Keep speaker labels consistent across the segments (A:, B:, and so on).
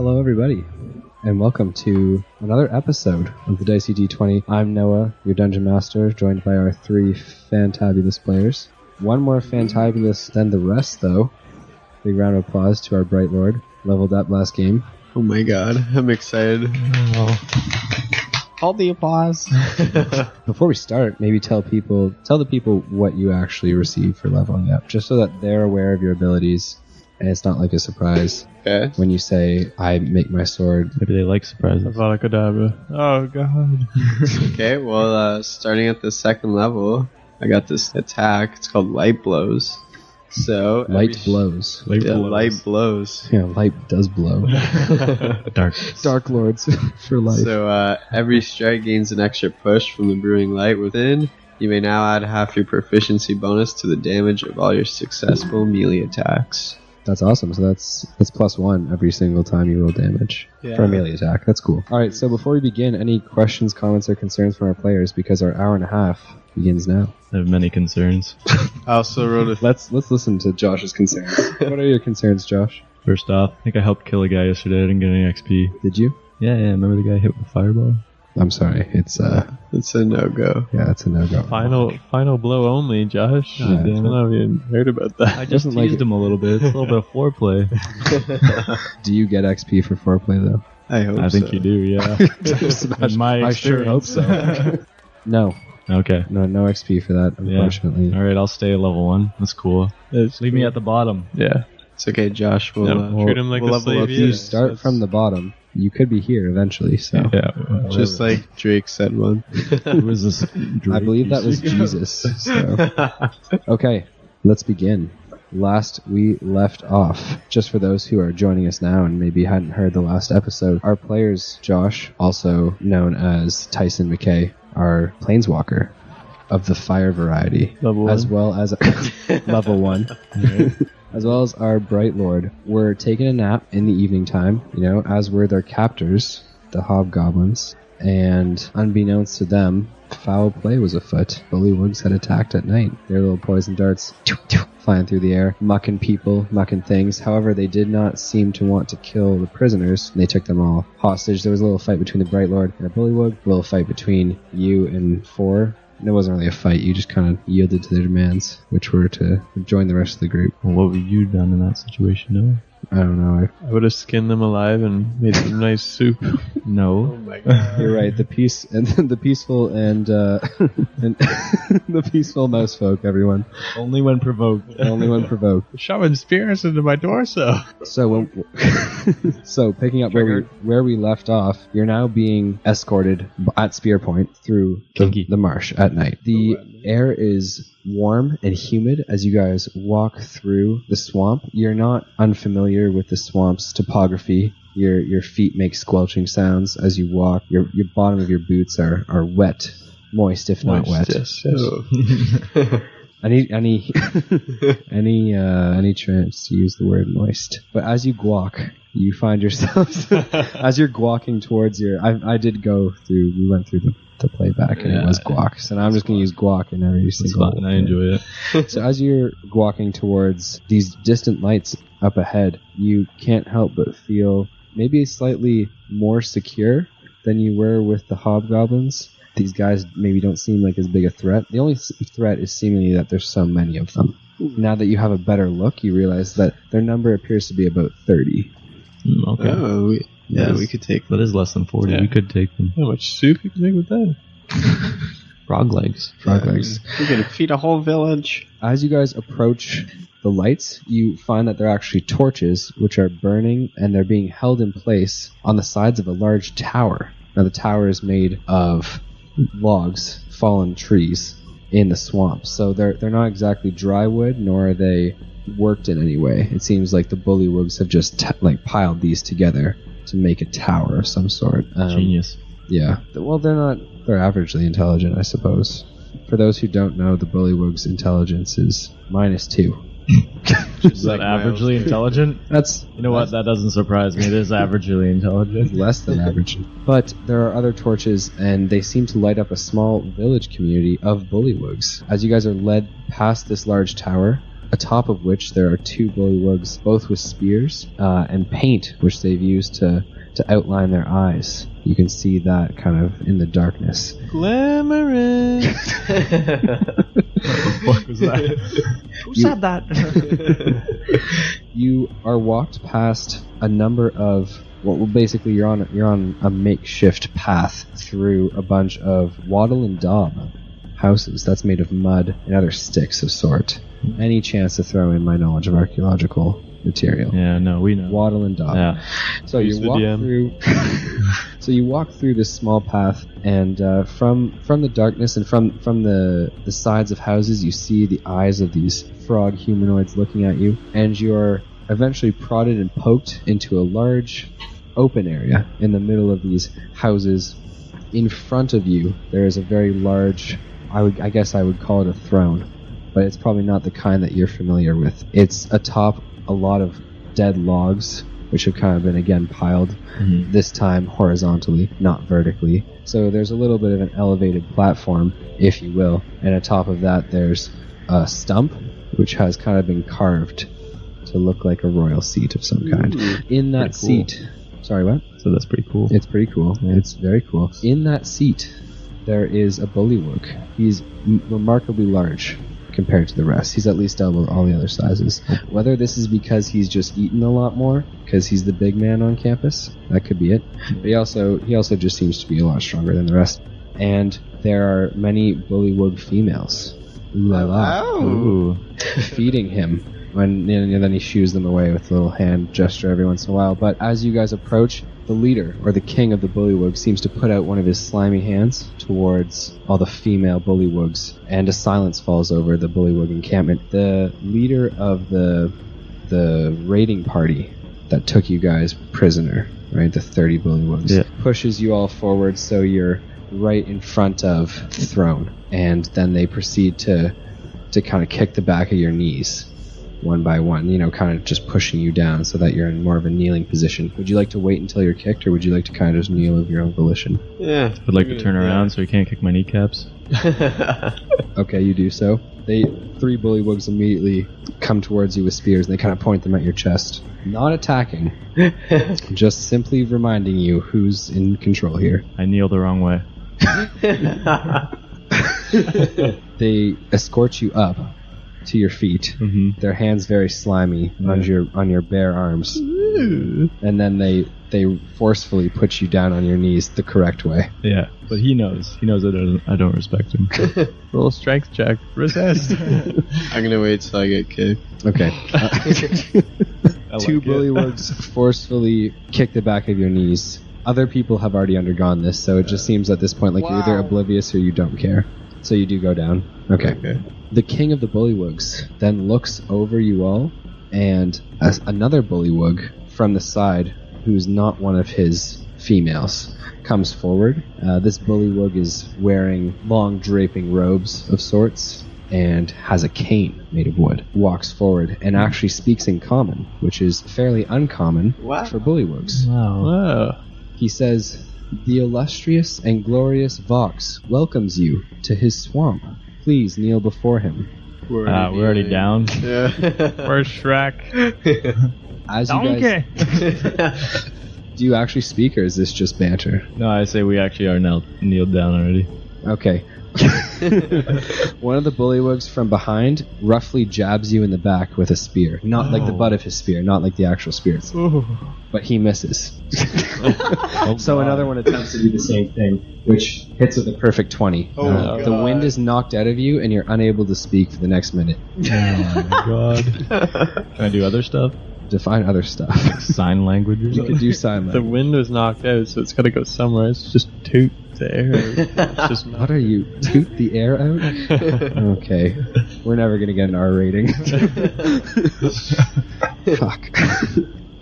A: Hello, everybody, and welcome to another episode of the Dicey D20. I'm Noah, your Dungeon Master, joined by our three fantabulous players. One more fantabulous than the rest, though. Big round of applause to our Bright Lord. Leveled up last game.
B: Oh my god, I'm excited.
A: Oh.
B: Hold the applause.
A: Before we start, maybe tell the people what you actually receive for leveling up, just so that they're aware of your abilities, and it's not like a surprise.
B: Okay.
A: When you say, I make my sword.
C: Maybe they like surprises.
D: Avada Kedavra. Oh god.
B: Okay, well, starting at the second level, I got this attack. It's called Light Blows. So
A: Light blows.
B: Light blows.
A: Yeah, light does blow. Dark Lords for life.
B: So every strike gains an extra push from the brewing light within. You may now add half your proficiency bonus to the damage of all your successful melee attacks.
A: That's awesome. So that's +1 every single time you roll damage for a melee attack. That's cool. All right. So before we begin, any questions, comments, or concerns from our players? Because our hour and a half begins now.
C: I have many concerns.
B: I also wrote a...
A: Let's listen to Josh's concerns. What are your concerns, Josh?
C: First off, I think I helped kill a guy yesterday. I didn't get any XP.
A: Did you?
C: Yeah. Remember the guy hit with a fireball?
A: I'm sorry. It's
B: a no-go.
A: Yeah, it's a no-go.
D: Final blow only, Josh.
A: Yeah.
D: Damn it, I haven't even heard about that.
C: I just teased him a little bit. It's a little bit of foreplay.
A: Do you get XP for foreplay, though?
C: I think you do, yeah.
A: I sure hope so. No.
C: Okay.
A: No XP for that, unfortunately.
C: Yeah. Alright, I'll stay at level 1. That's cool. Leave me at the bottom.
D: Yeah.
B: It's okay, Josh. We'll
D: treat him like a slave.
A: If you start from the bottom, you could be here eventually. So
B: just like Drake said one.
C: Who was this?
A: I believe that was Jesus. So. Okay, let's begin. Last we left off, just for those who are joining us now and maybe hadn't heard the last episode, our players, Josh, also known as Tyson McKay, our planeswalker of the fire variety, as well as level 1. Right. As well as our Bright Lord, were taking a nap in the evening time, as were their captors, the hobgoblins, and unbeknownst to them, foul play was afoot. Bullywugs had attacked at night. Their little poison darts flying through the air, mucking people, mucking things. However, they did not seem to want to kill the prisoners, and they took them all hostage. There was a little fight between the Bright Lord and a Bullywug, a little fight between you and 4. It wasn't really a fight, you just kind of yielded to their demands, which were to join the rest of the group.
C: Well, what would you done in that situation, Noah?
A: I don't know.
D: I would have skinned them alive and made some nice soup.
C: No.
B: Oh my god.
A: You're right. The peaceful and the peaceful mouse folk, everyone.
C: Only when provoked.
A: Only when provoked.
D: Shoving spears into my torso.
A: So picking up where we left off, you're now being escorted at spear point through the marsh at night. The air is warm and humid as you guys walk through the swamp. You're not unfamiliar with the swamp's topography. Your feet make squelching sounds as you walk. Your bottom of your boots are wet, moist if not wet.
B: Yes.
A: Any chance to use the word moist. But as you guac, you find yourselves as you're guacking towards we went through the playback and it was guac. So now I'm just going to use guac in every single
C: one. I enjoy it.
A: So as you're guacking towards these distant lights up ahead, you can't help but feel maybe slightly more secure than you were with the hobgoblins. These guys maybe don't seem like as big a threat. The only threat is seemingly that there's so many of them. Now that you have a better look, you realize that their number appears to be about 30.
C: Okay.
B: Oh, we could take
C: them. That is less than 40.
D: Yeah.
C: We could take them.
D: How much soup you can make with that?
C: Frog legs.
A: Frog legs.
B: We're going to feed a whole village.
A: As you guys approach the lights, you find that they're actually torches, which are burning, and they're being held in place on the sides of a large tower. Now, the tower is made of logs, fallen trees in the swamp. So they're not exactly dry wood, nor are they worked in any way. It seems like the bullywugs have just piled these together to make a tower of some sort.
C: Genius.
A: Yeah. Well, they're averagely intelligent, I suppose. For those who don't know, the bullywug's intelligence is -2.
C: Is that averagely intelligent?
A: That's
C: You know what? That doesn't surprise me. It is averagely intelligent.
A: less than average. But there are other torches, and they seem to light up a small village community of bullywugs. As you guys are led past this large tower, atop of which there are 2 bullywugs, both with spears and paint, which they've used to outline their eyes. You can see that kind of in the darkness.
D: Glamorous.
C: What the fuck was that?
E: Who said that?
A: You are walked past a number of basically you're on a makeshift path through a bunch of wattle and daub houses that's made of mud and other sticks of sort. Any chance to throw in my knowledge of archaeological material?
C: Yeah, no, we know.
A: Wattle and daub.
C: Yeah.
A: So
D: Use
A: you
D: the
A: walk
D: DM.
A: through. So you walk through this small path, and from the darkness and from the sides of houses, you see the eyes of these frog humanoids looking at you, and you are eventually prodded and poked into a large open area in the middle of these houses. In front of you, there is a very large, I guess I would call it a throne, but it's probably not the kind that you're familiar with. It's atop a lot of dead logs, which have kind of been again piled, this time horizontally, not vertically. So there's a little bit of an elevated platform, if you will, and atop of that there's a stump, which has kind of been carved to look like a royal seat of some kind. In that
C: Pretty cool.
A: seat, sorry, what?
C: So that's pretty cool.
A: It's pretty cool. It's very cool. In that seat, there is a bullywug. He's remarkably large compared to the rest. He's at least double all the other sizes. Whether this is because he's just eaten a lot more, because he's the big man on campus, that could be it. But he also just seems to be a lot stronger than the rest. And there are many bullywug females. Ooh la la.
C: Ooh.
A: Feeding him. And then he shoos them away with a little hand gesture every once in a while. But as you guys approach, the leader, or the king of the bullywug, seems to put out one of his slimy hands towards all the female bullywugs, and a silence falls over the bullywug encampment. The leader of the raiding party that took you guys prisoner, right, the 30 bullywugs, pushes you all forward so you're right in front of the throne, and then they proceed to kind of kick the back of your knees one by one, kind of just pushing you down so that you're in more of a kneeling position. Would you like to wait until you're kicked, or would you like to kind of just kneel of your own volition?
B: Yeah.
C: I'd like to turn around so he can't kick my kneecaps.
A: Okay, you do so. 3 bullywugs immediately come towards you with spears, and they kind of point them at your chest. Not attacking, just simply reminding you who's in control here.
C: I kneel the wrong way.
A: They escort you up to your feet. Their hands very slimy on your bare arms, and then they forcefully put you down on your knees the correct way.
C: Yeah, but he knows I don't respect him.
D: Roll a strength check. Resist.
B: I'm gonna wait till I get kicked.
A: Okay.
C: I
A: 2
C: like it.
A: bullywugs forcefully kick the back of your knees. Other people have already undergone this, so it just seems at this point like you're either oblivious or you don't care. So you do go down. Okay. The king of the bullywugs then looks over you all, and another bullywug from the side, who's not one of his females, comes forward. This bullywug is wearing long draping robes of sorts and has a cane made of wood. Walks forward and actually speaks in common, which is fairly uncommon for bullywugs.
C: Wow.
A: He says, "The illustrious and glorious Vox welcomes you to his swamp. Please kneel before him."
C: We're already down.
B: Yeah.
D: Where's Shrek?
A: As you guys, do you actually speak, or is this just banter?
C: No, I say we actually are now kneeled down already.
A: Okay. One of the bullywugs from behind roughly jabs you in the back with a spear. Not like the butt of his spear, not like the actual spear. But he misses. So another one attempts to do the same thing, which hits with a perfect 20. The wind is knocked out of you, and you're unable to speak for the next minute.
C: Oh my god. Can I do other stuff?
A: Define other stuff.
C: Sign languages?
A: You could do sign
D: The
A: language.
D: wind was knocked out, so it's got to go somewhere. It's just toot the air. It's just
A: What are you? Toot the air out? Okay. We're never going to get an R rating. Fuck.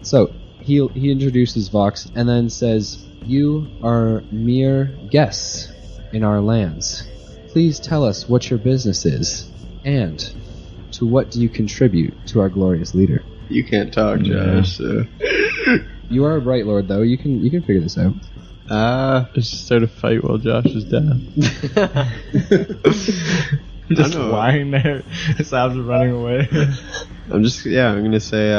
A: So, he introduces Vox and then says, "You are mere guests in our lands. Please tell us what your business is, and to what do you contribute to our glorious leader?"
B: You can't talk, Josh. So.
A: You are a Bright Lord, though. You can figure this out.
D: just start a fight while Josh is down.
C: Just
B: know.
C: lying there. Sab's running away.
B: I'm gonna say,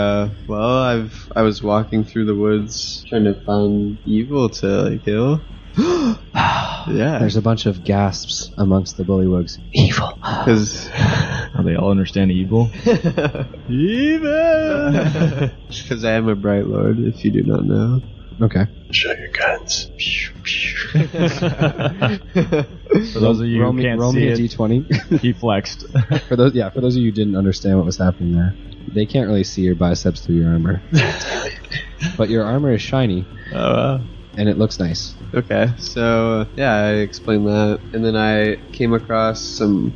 B: well, I was walking through the woods trying to find evil to kill. Yeah.
A: There's a bunch of gasps amongst the bullywugs. Evil.
B: Because
C: They all understand evil.
B: I am a bright lord, if you do not know.
A: Okay.
D: Show your guns.
C: For those of you
A: roll
C: who
A: me,
C: can't
A: roll
C: see
A: me a
C: it,
A: d20.
C: he flexed.
A: For those of you who didn't understand what was happening there, they can't really see your biceps through your armor. But your armor is shiny, and it looks nice.
B: Okay, so I explained that, and then I came across some,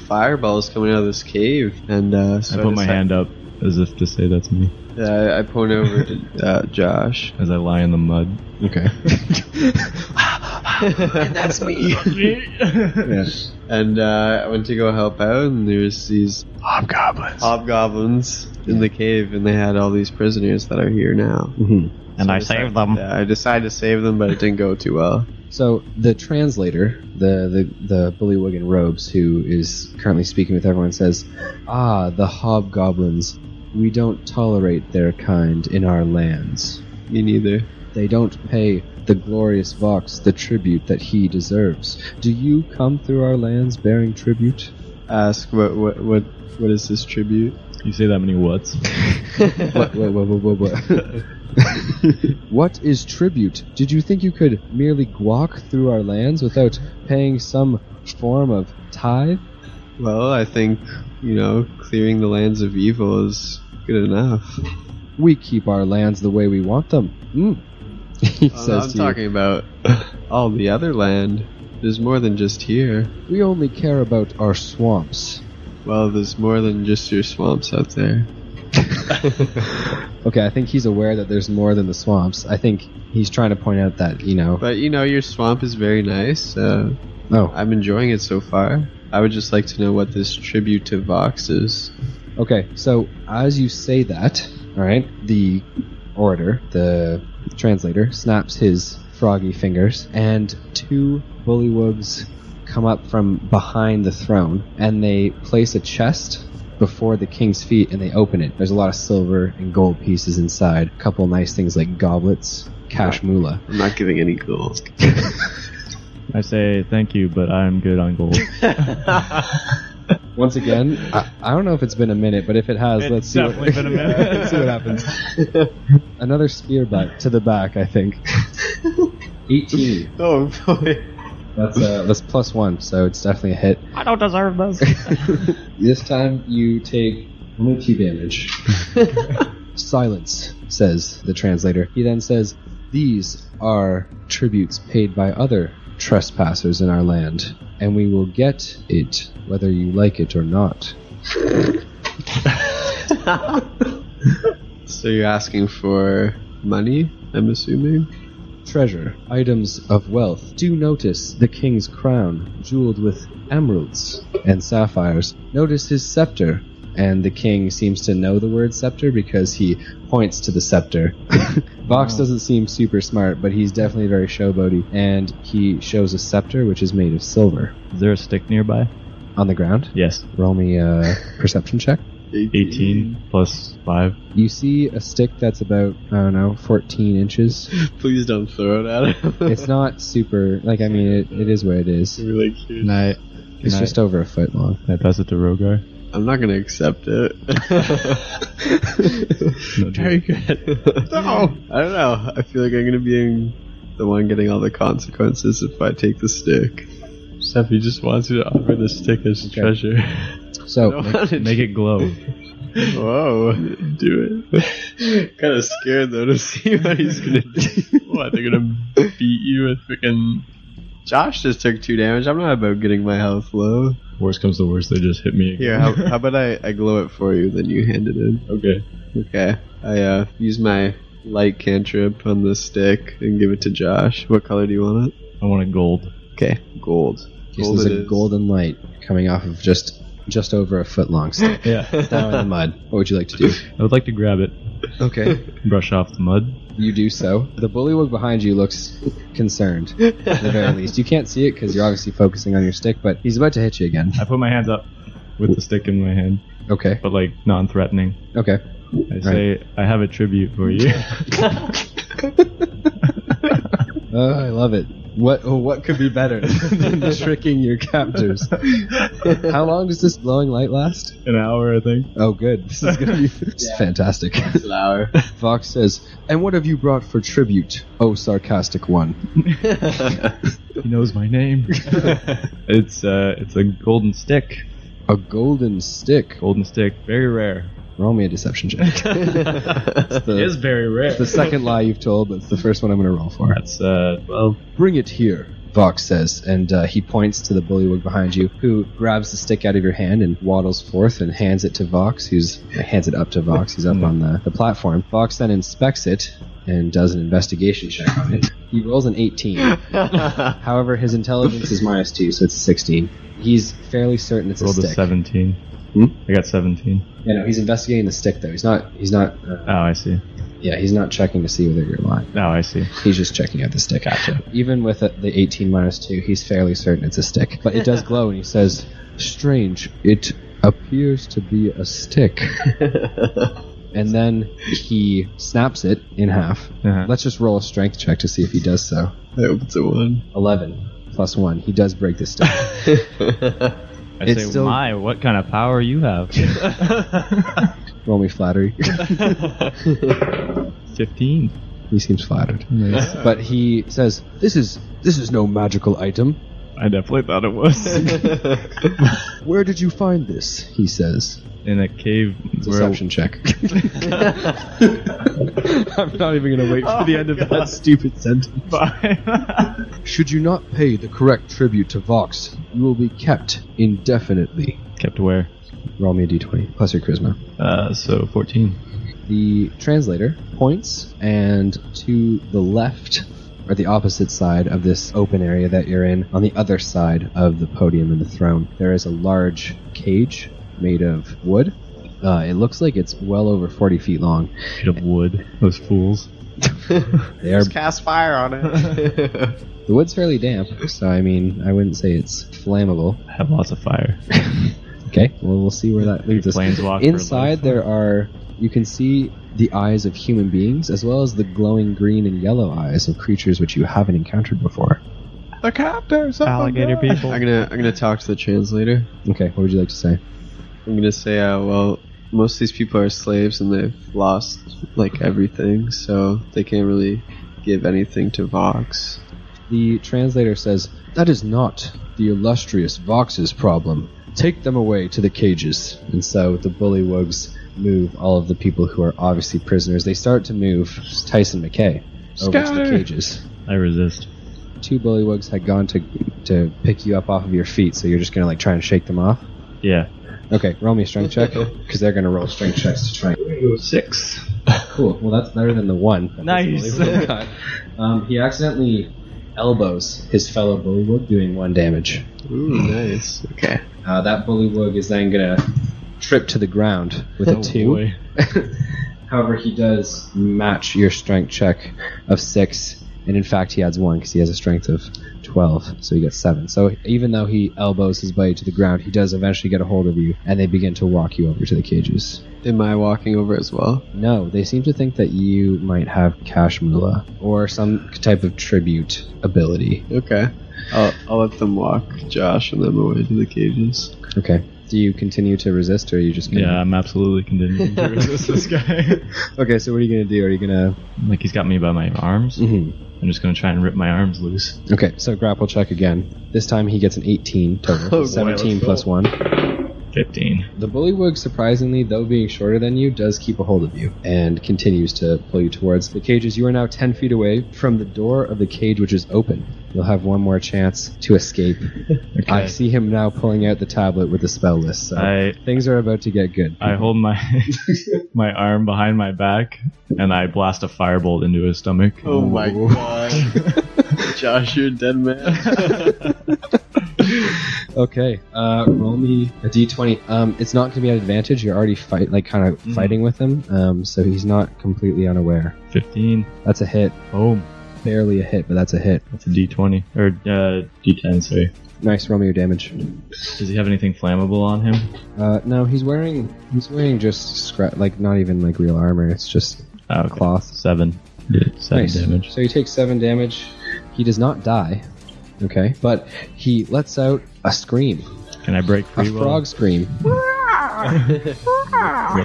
B: fireballs coming out of this cave, and so
C: I put my hand up as if to say that's me.
B: Yeah, I point over to Josh.
C: As I lie in the mud.
A: Okay.
B: And that's me. Yeah. And I went to go help out, and there's these hobgoblins in the cave, and they had all these prisoners that are here now.
A: Mm-hmm.
C: And I saved them.
B: Yeah, I decided to save them, but it didn't go too well.
A: So the translator, the bullywug in robes, who is currently speaking with everyone, says, the hobgoblins. We don't tolerate their kind in our lands.
B: Me neither.
A: They don't pay the glorious Vox the tribute that he deserves. Do you come through our lands bearing tribute?
B: Ask what is this tribute?
C: You say that many whats?
A: What? What is tribute? Did you think you could merely walk through our lands without paying some form of tithe?
B: Well, I think, clearing the lands of evil is good enough.
A: We keep our lands the way we want them. He says
B: I'm
A: to
B: talking about all the other land. There's more than just here.
A: you, we only care about our swamps.
B: Well, there's more than just your swamps out there.
A: Okay, I think he's aware that there's more than the swamps. I think he's trying to point out that,
B: But, your swamp is very nice. I'm enjoying it so far. I would just like to know what this tribute to Vox is.
A: Okay, so as you say that, alright, the orator, the translator, snaps his froggy fingers, and two bullywugs come up from behind the throne, and they place a chest before the king's feet, and they open it. There's a lot of silver and gold pieces inside. A couple nice things like goblets, cash moolah.
B: I'm not giving any gold.
C: I say thank you, but I'm good on gold.
A: Once again, I don't know if it's been a minute, but if it has, let's see what happens. Another spear butt to the back, I think. 18.
B: Oh boy.
A: That's +1, so it's definitely a hit.
C: I don't deserve this.
A: This time you take only 2 damage. Silence, says the translator. He then says, these are tributes paid by other trespassers in our land, and we will get it whether you like it or not.
B: So you're asking for money, I'm assuming?
A: Treasure, items of wealth. Do notice the king's crown, jeweled with emeralds and sapphires. Notice his scepter. And the king seems to know the word scepter because he points to the scepter. Vox doesn't seem super smart, but he's definitely very showboaty. And he shows a scepter which is made of silver.
C: Is there a stick nearby?
A: On the ground?
C: Yes.
A: Roll me a perception check.
C: 18 plus 5.
A: You see a stick that's about, 14 inches.
B: Please don't throw it at him.
A: It's not super, it is what it is.
B: Really cute.
A: It's just over a foot long.
C: Can I pass it to Rogar?
B: I'm not gonna accept it.
C: Very good.
B: No! I don't know. I feel like I'm gonna be the one getting all the consequences if I take the stick.
D: Steffi just wants you to offer the stick as treasure.
A: So,
C: Make it glow.
B: Whoa. Do it. Kind of scared though to see what he's gonna do.
D: What, they're gonna beat you with freaking...
B: Josh just took 2 damage. I'm not about getting my health low.
C: Worst comes to worst, they just hit me again.
B: Here, how about I glow it for you, then you hand it in.
C: Okay.
B: Okay. I use my light cantrip on the stick and give it to Josh. What color do you want it?
C: I want it gold.
B: Okay, gold.
A: so there's a golden light coming off of just over a foot long stick.
C: Yeah.
A: Now in the mud. What would you like to do?
C: I would like to grab it.
A: Okay.
C: Brush off the mud.
A: You do so. The bullywug behind you looks concerned, at the very least. You can't see it because you're obviously focusing on your stick, but he's about to hit you again.
C: I put my hands up with the stick in my hand,
A: Okay.
C: but like non-threatening.
A: Okay.
C: I say, I have a tribute for you.
A: I love it. What could be better than tricking your captors? How long does this glowing light last?
C: An hour, I think.
A: Oh, good. This is gonna be fantastic.
B: It's an hour.
A: Vox says, "And what have you brought for tribute, oh sarcastic one?"
C: He knows my name. It's a golden stick.
A: A golden stick.
C: Golden stick, very rare.
A: Roll me a deception check.
C: It is very rare.
A: It's the second lie you've told, but it's the first one I'm going to roll for.
C: That's 12.
A: Bring it here, Vox says, and he points to the bullywug behind you, who grabs the stick out of your hand and waddles forth and hands it to Vox, hands it up to Vox, who's up on the platform. Vox then inspects it and does an investigation check on it. He rolls an 18. However, his intelligence is -2, so it's 16. He's fairly certain it's
C: Rolled
A: a stick.
C: a 17. I got 17.
A: Yeah, no, he's investigating the stick, though. He's not.
C: Oh, I see.
A: Yeah, he's not checking to see whether you're lying.
C: Oh, I see.
A: He's just checking out the stick. Gotcha. Even with the 18 -2, he's fairly certain it's a stick. But it does glow, and he says, "Strange, it appears to be a stick." And then he snaps it in half.
C: Uh-huh.
A: Let's just roll a strength check to see if he does so.
B: I hope it's a 1.
A: 11 plus 1. He does break the stick.
C: I
A: It's
C: say,
A: still-
C: my, what kind of power you have?
A: Roll me flattery.
C: 15.
A: He seems flattered. But he says, This is no magical item.
C: I definitely thought it was.
A: Where did you find this?" he says.
C: In a cave.
A: Deception check. I'm not even going to wait for the end of that stupid sentence. Should you not pay the correct tribute to Vox, you will be kept indefinitely.
C: Kept where?
A: Roll me a d20, plus your charisma.
C: So 14.
A: The translator points, and to the left, or the opposite side of this open area that you're in, on the other side of the podium and the throne, there is a large cage made of wood. It looks like it's well over 40 feet long.
C: Made of wood. Those fools.
A: They are.
B: Just cast fire on it.
A: The wood's fairly damp, so I mean, I wouldn't say it's flammable.
C: I have lots of fire.
A: Okay, well, we'll see where that leads us.
C: Planeswalker
A: Inside, you can see the eyes of human beings, as well as the glowing green and yellow eyes of creatures which you haven't encountered before.
D: The captors!
C: Alligator people.
B: I'm gonna talk to the translator.
A: Okay, what would you like to say?
B: I'm gonna say, well, most of these people are slaves and they've lost like everything, so they can't really give anything to Vox.
A: The translator says, "That is not the illustrious Vox's problem. Take them away to the cages." And so the bullywugs move all of the people who are obviously prisoners. They start to move Tyson McKay over to the cages.
C: I resist.
A: 2 bullywugs had gone to pick you up off of your feet, so you're just gonna like try and shake them off.
C: Yeah.
A: Okay, roll me a strength check, because they're gonna roll strength checks to try.
C: 6.
A: Cool. Well, that's better than the 1. that
C: Nice.
A: this bullywug got. He accidentally elbows his fellow bullywug, doing 1 damage.
B: Ooh, nice. Okay.
A: That bullywug is then gonna trip to the ground with a 2.
C: Boy.
A: However, he does match your strength check of 6, and in fact he adds 1 because he has a strength of 12, so he gets 7. So even though he elbows his buddy to the ground, he does eventually get a hold of you, and they begin to walk you over to the cages.
B: Am I walking over as well?
A: No, they seem to think that you might have cash moolah, or some type of tribute ability.
B: Okay. I'll let them walk Josh and them away to the cages.
A: Okay. Do you continue to resist, or are you just gonna...
C: Yeah, I'm absolutely continuing to resist this guy.
A: Okay, so what are you going to do? Are you going to...
C: Like, he's got me by my arms.
A: Mm-hmm.
C: I'm just going to try and rip my arms loose.
A: Okay, so grapple check again. This time he gets an 18 total.
B: Oh, boy,
A: 17
B: let's
A: plus 1.
C: 15.
A: The bullywug, surprisingly, though being shorter than you, does keep a hold of you and continues to pull you towards the cages. You are now 10 feet away from the door of the cage, which is open. You'll have one more chance to escape.
C: Okay.
A: I see him now pulling out the tablet with the spell list, so things are about to get good.
C: I hold my my arm behind my back, and I blast a firebolt into his stomach.
B: Oh my god. Josh, you're a dead man.
A: Okay, roll me a d20. It's not going to be at advantage. You're already fighting with him, so he's not completely unaware.
C: 15.
A: That's a hit.
C: Boom.
A: Barely a hit, but that's a hit.
C: That's a D20 or D10. Sorry.
A: Nice. Roll me your damage.
C: Does he have anything flammable on him?
A: No, he's wearing just not even like real armor. It's just cloth.
C: 7. Did 7
A: nice.
C: damage.
A: So he takes 7 damage. He does not die. Okay, but he lets out a scream.
C: Can I break free?
A: A frog scream.
C: Is that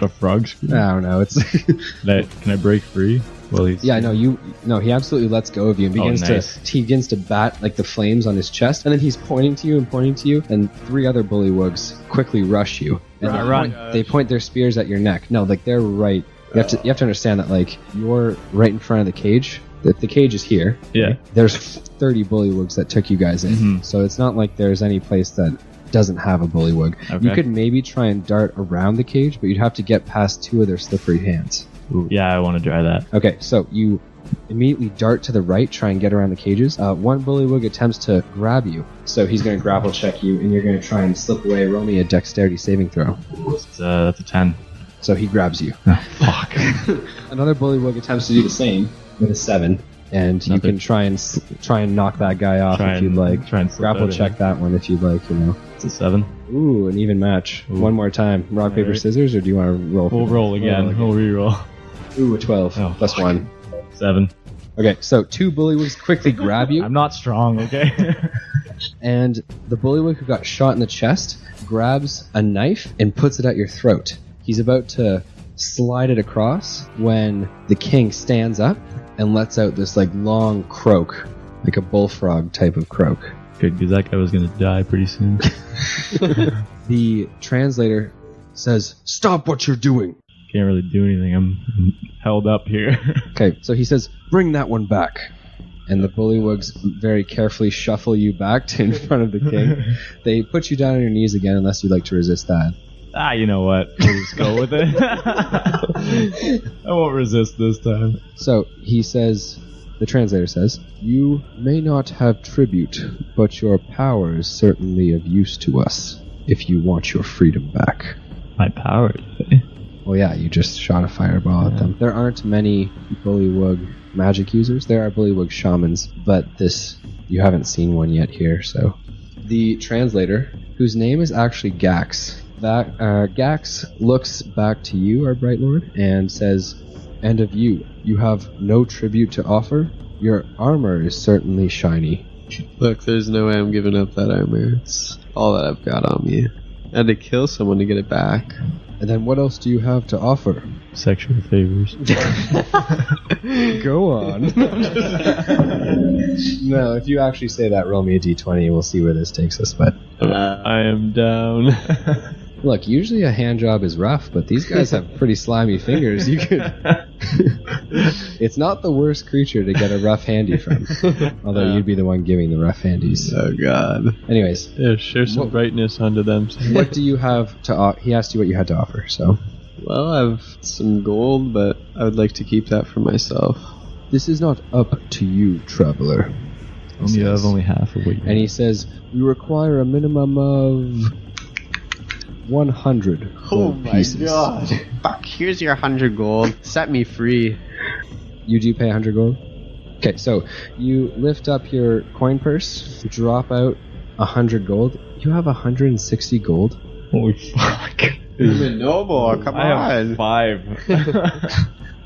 C: a frog scream?
A: I don't know. It's.
C: Can I break free? Well, he's.
A: Yeah, no, he absolutely lets go of you and he begins to bat like the flames on his chest, and then he's pointing to you, and 3 other bullywugs quickly rush you. And
C: Run.
A: They point their spears at your neck. No, like they're right. You have to understand that like you're right in front of the cage. The cage is here.
C: Yeah.
A: Right? There's 30 bullywugs that took you guys in, so it's not like there's any place that doesn't have a bullywug. Okay. You could maybe try and dart around the cage, but you'd have to get past 2 of their slippery hands.
C: Ooh. Yeah, I want to try that.
A: Okay, so you immediately dart to the right, try and get around the cages. One bullywug attempts to grab you, so he's going to grapple check you, and you're going to try and slip away. Roll me a dexterity saving throw.
C: That's a 10.
A: So he grabs you.
C: Oh, fuck.
A: Another bullywug attempts to do the same with a 7, and you can try and knock that guy off if you'd like.
C: Try and
A: grapple check that one if you'd like.
C: It's a 7.
A: Ooh, an even match. Ooh. One more time. Rock, paper, scissors, or do you want to roll?
C: We'll roll again. We'll re-roll.
A: Ooh, a 12 plus 1.
C: 7.
A: Okay, so 2 bullywugs quickly grab you.
C: I'm not strong, okay?
A: And the bullywug who got shot in the chest grabs a knife and puts it at your throat. He's about to slide it across when the king stands up and lets out this like long croak, like a bullfrog type of croak.
C: Good, because that guy was going to die pretty soon.
A: The translator says, "Stop what you're doing."
C: Can't really do anything. I'm held up here.
A: Okay, so he says, "Bring that one back." And the bullywugs very carefully shuffle you back to in front of the king. They put you down on your knees again unless you'd like to resist that.
C: You know what? We'll just go with it. I won't resist this time.
A: So he says, the translator says, "You may not have tribute, but your power is certainly of use to us if you want your freedom back."
C: My power?
A: Well, yeah, you just shot a fireball at them. There aren't many bullywug magic users. There are bullywug shamans, but you haven't seen one yet here, so. The translator, whose name is actually Gax, Gax looks back to you, our Bright Lord, and says, "And of you, you have no tribute to offer? Your armor is certainly shiny."
B: Look, there's no way I'm giving up that armor. It's all that I've got on me. I had to kill someone to get it back.
A: And then what else do you have to offer?
C: Sexual favors.
A: Go on. No, if you actually say that, roll me a d20. We'll see where this takes us. But
C: I am down.
A: Look, usually a hand job is rough, but these guys have pretty slimy fingers. You could. It's not the worst creature to get a rough handy from. Although you'd be the one giving the rough handies.
B: Oh, God.
A: Anyways.
D: Yeah, share some brightness onto them.
A: What do you have to offer? He asked you what you had to offer, so.
B: Well, I have some gold, but I would like to keep that for myself.
A: This is not up to you, traveler.
C: You have only half of what you have.
A: And he says, "We require a minimum of 100 gold pieces."
B: God. Fuck, here's your 100 gold. Set me free.
A: You do pay 100 gold? Okay, so you lift up your coin purse, drop out 100 gold. You have 160 gold.
C: Holy fuck.
B: Even no more, come on.
C: I have 5.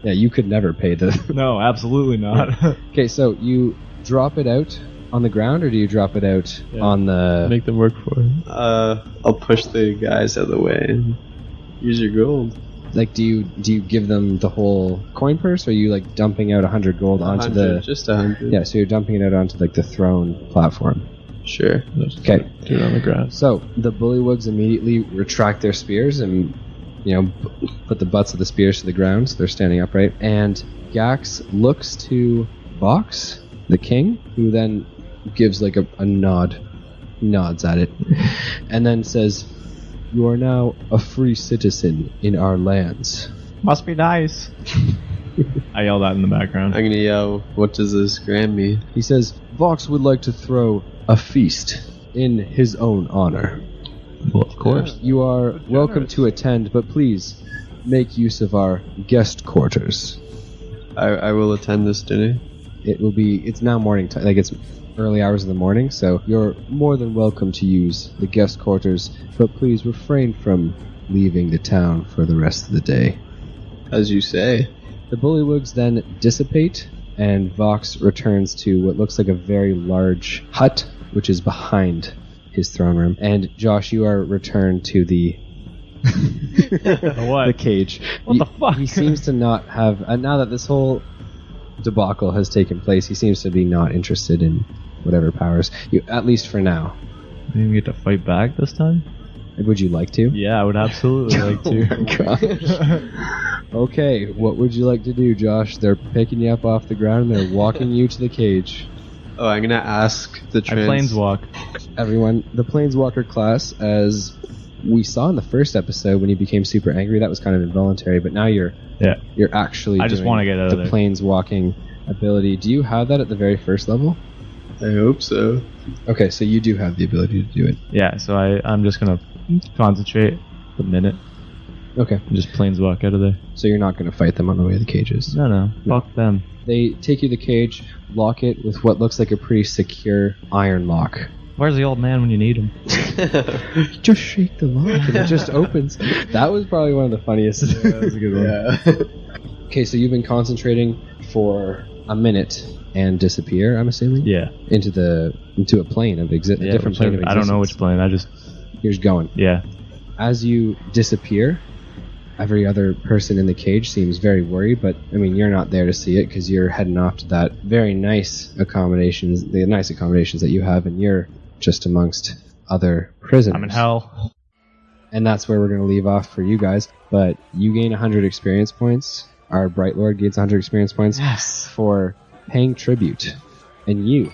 A: Yeah, you could never pay the...
C: No, absolutely not.
A: Okay, so you drop it out on the ground, or do you drop it out on the...
D: Make them work for it.
B: I'll push the guys out of the way and use your gold.
A: Like, do you give them the whole coin purse, or are you, like, dumping out 100 gold onto the...
B: Just 100.
A: Yeah, so you're dumping it out onto, like, the throne platform.
B: Sure.
A: Okay.
D: Do it on the ground.
A: So, the bullywugs immediately retract their spears and, put the butts of the spears to the ground, so they're standing upright. And Gax looks to Box, the king, who then gives, like, a nod. He nods at it. And then says, "You are now a free citizen in our lands."
C: Must be nice. I yell that in the background.
B: I'm gonna yell, "What does this grant me?"
A: He says, "Vox would like to throw a feast in his own honor.
C: Well, of course.
A: You are welcome to attend, but please make use of our guest quarters.
B: I will attend this dinner.
A: It's now morning time, like it's early hours of the morning, so you're more than welcome to use the guest quarters, but please refrain from leaving the town for the rest of the day.
B: As you say.
A: The bullywugs then dissipate, and Vox returns to what looks like a very large hut, which is behind his throne room. And Josh, you are returned to the
C: What?
A: the cage.
C: What the fuck?
A: He seems to not have, now that this whole debacle has taken place, he seems to be not interested in whatever powers, at least for now.
C: You didn't get to fight back this time?
A: Would you like to?
C: Yeah, I would absolutely like to.
A: Oh my gosh. Okay, what would you like to do, Josh? They're picking you up off the ground and they're walking you to the cage.
B: Oh, I'm gonna ask the
C: I planeswalk.
A: Everyone, the Planeswalker class, as we saw in the first episode when you became super angry, that was kind of involuntary, but now you're actually
C: I just
A: doing
C: want to get out of
A: the
C: there.
A: Planeswalking ability. Do you have that at the very first level?
B: I hope so.
A: Okay, so you do have the ability to do it.
C: Yeah, so I'm just going to concentrate a minute
A: Okay,
C: and just planeswalk out of there.
A: so you're not going to fight them on the way to the cages.
C: No. Fuck them.
A: They take you to the cage, lock it with what looks like a pretty secure iron lock.
C: Where's the old man when you need him?
A: Just shake the lock and it just opens. That was probably one of the funniest.
C: That was a good one.
B: Yeah.
A: Okay, so you've been concentrating for a minute and disappear, I'm assuming?
C: Yeah.
A: Into a plane of a different plane of existence.
C: I don't know which plane.
A: You're just going.
C: Yeah.
A: As you disappear, every other person in the cage seems very worried, but I mean, you're not there to see it because you're heading off to that very nice accommodations, the nice accommodations that you have, and you're just amongst other prisoners.
C: I'm in hell.
A: And that's where we're going to leave off for you guys. But you gain 100 experience points. Our Bright Lord gains 100 experience points for paying tribute. And you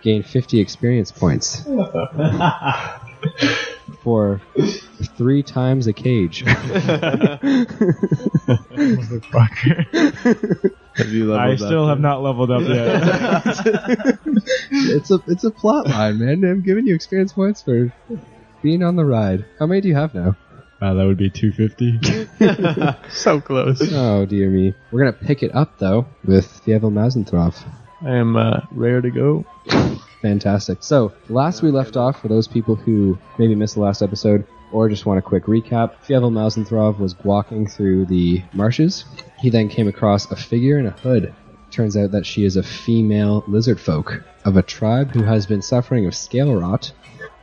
A: gain 50 experience points for 3 times a cage.
C: Motherfucker.
B: Have you leveled
C: I
B: up
C: still have not leveled up yet.
A: It's a plot line, man. I'm giving you experience points for being on the ride. How many do you have now?
C: Wow, that would be 250.
D: So close.
A: Oh, dear me. We're going to pick it up, though, with Fievel Mazenthroff.
D: I am rare to go.
A: Fantastic. So, last we left off, for those people who maybe missed the last episode, or just want a quick recap, Fievel Mazenthroff was walking through the marshes. He then came across a figure in a hood. Turns out that she is a female lizard folk of a tribe who has been suffering of scale rot,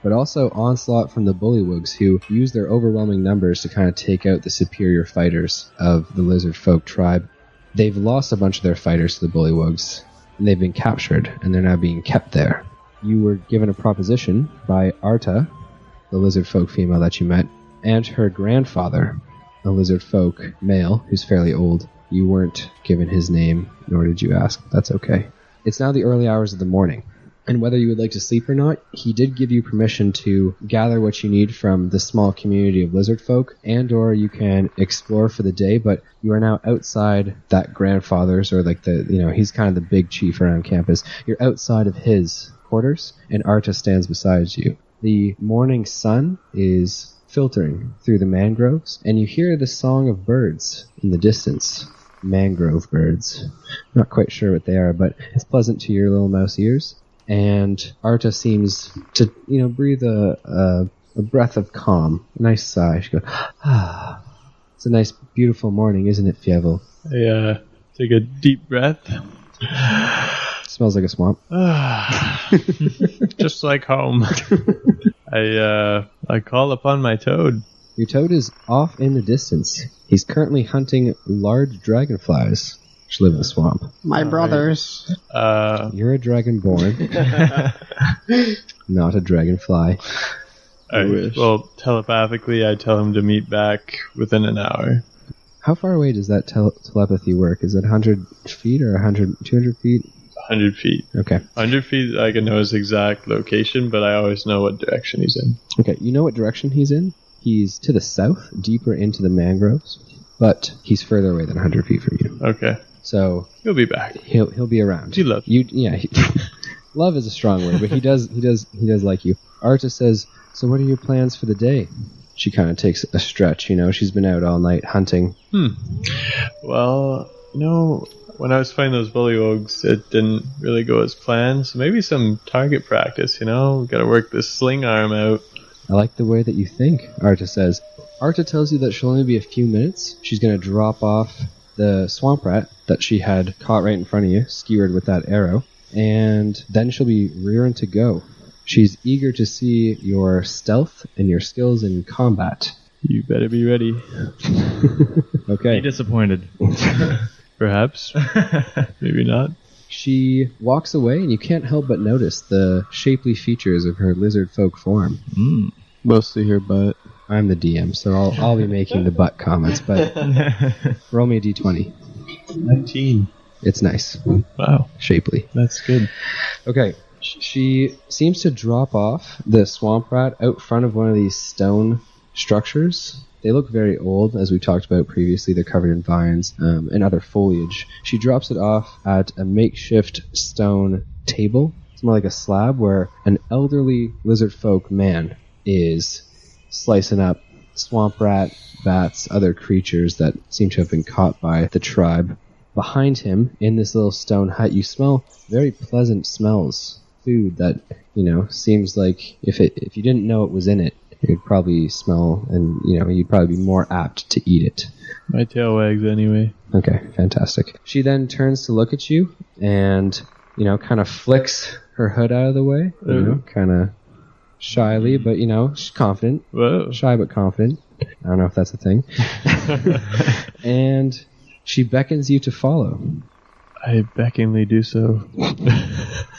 A: but also onslaught from the bullywugs, who use their overwhelming numbers to kind of take out the superior fighters of the lizard folk tribe. They've lost a bunch of their fighters to the bullywugs, and they've been captured, and they're now being kept there. You were given a proposition by Arta, the lizard folk female that you met, and her grandfather, a lizard folk male who's fairly old. You weren't given his name, nor did you ask. That's okay. It's now the early hours of the morning, and whether you would like to sleep or not, he did give you permission to gather what you need from the small community of lizard folk, and or you can explore for the day, but you are now outside that grandfather's, or like he's kind of the big chief around campus. You're outside of his quarters, and Arta stands beside you. The morning sun is filtering through the mangroves, and you hear the song of birds in the distance. Mangrove birds. Not quite sure what they are, but it's pleasant to your little mouse ears. And Arta seems to, breathe a breath of calm. A nice sigh. She goes, ah. It's a nice, beautiful morning, isn't it, Fievel?
D: I take a deep breath.
A: Smells like a swamp.
D: Just like home. I call upon my toad.
A: Your toad is off in the distance. He's currently hunting large dragonflies, which live in the swamp.
E: My brothers.
A: You're a dragonborn, not a dragonfly.
D: Well, telepathically, I tell him to meet back within an hour.
A: How far away does that telepathy work? Is it 100 feet or 200 feet?
D: 100 feet.
A: Okay.
D: 100 feet, I can know his exact location, but I always know what direction he's in.
A: Okay, you know what direction he's in? He's to the south, deeper into the mangroves, but he's further away than 100 feet from you.
D: Okay.
A: So
D: He'll be back.
A: he'll be around.
D: He loves
A: you. Yeah, love is a strong word, but he does like you. Arta says, so what are your plans for the day? She kind of takes a stretch, she's been out all night hunting.
D: Well, when I was fighting those bullywugs, it didn't really go as planned, so maybe some target practice, we gotta work this sling arm out.
A: I like the way that you think, Arta says. Arta tells you that she'll only be a few minutes. She's going to drop off the swamp rat that she had caught right in front of you, skewered with that arrow, and then she'll be rearing to go. She's eager to see your stealth and your skills in combat.
D: You better be ready.
A: Okay.
C: Be disappointed.
D: Perhaps. Maybe not.
A: She walks away, and you can't help but notice the shapely features of her lizard folk form.
B: Mostly her butt.
A: I'm the DM, so I'll be making the butt comments, but roll me a d20.
D: 19.
A: It's nice.
D: Wow.
A: Shapely.
D: That's good.
A: Okay. She seems to drop off the swamp rat out front of one of these stone structures. They look very old, as we talked about previously. They're covered in vines and other foliage. She drops it off at a makeshift stone table. It's more like a slab where an elderly lizard folk man is slicing up swamp rat, bats, other creatures that seem to have been caught by the tribe. Behind him, in this little stone hut, you smell very pleasant smells. Food that, seems like if you didn't know it was in it, it would probably smell, and you'd probably be more apt to eat it.
D: My tail wags anyway.
A: Okay, fantastic. She then turns to look at you and, kind of flicks her hood out of the way, kind of shyly, but, she's confident.
D: Whoa.
A: Shy but confident. I don't know if that's a thing. And she beckons you to follow.
D: I beckoningly do so.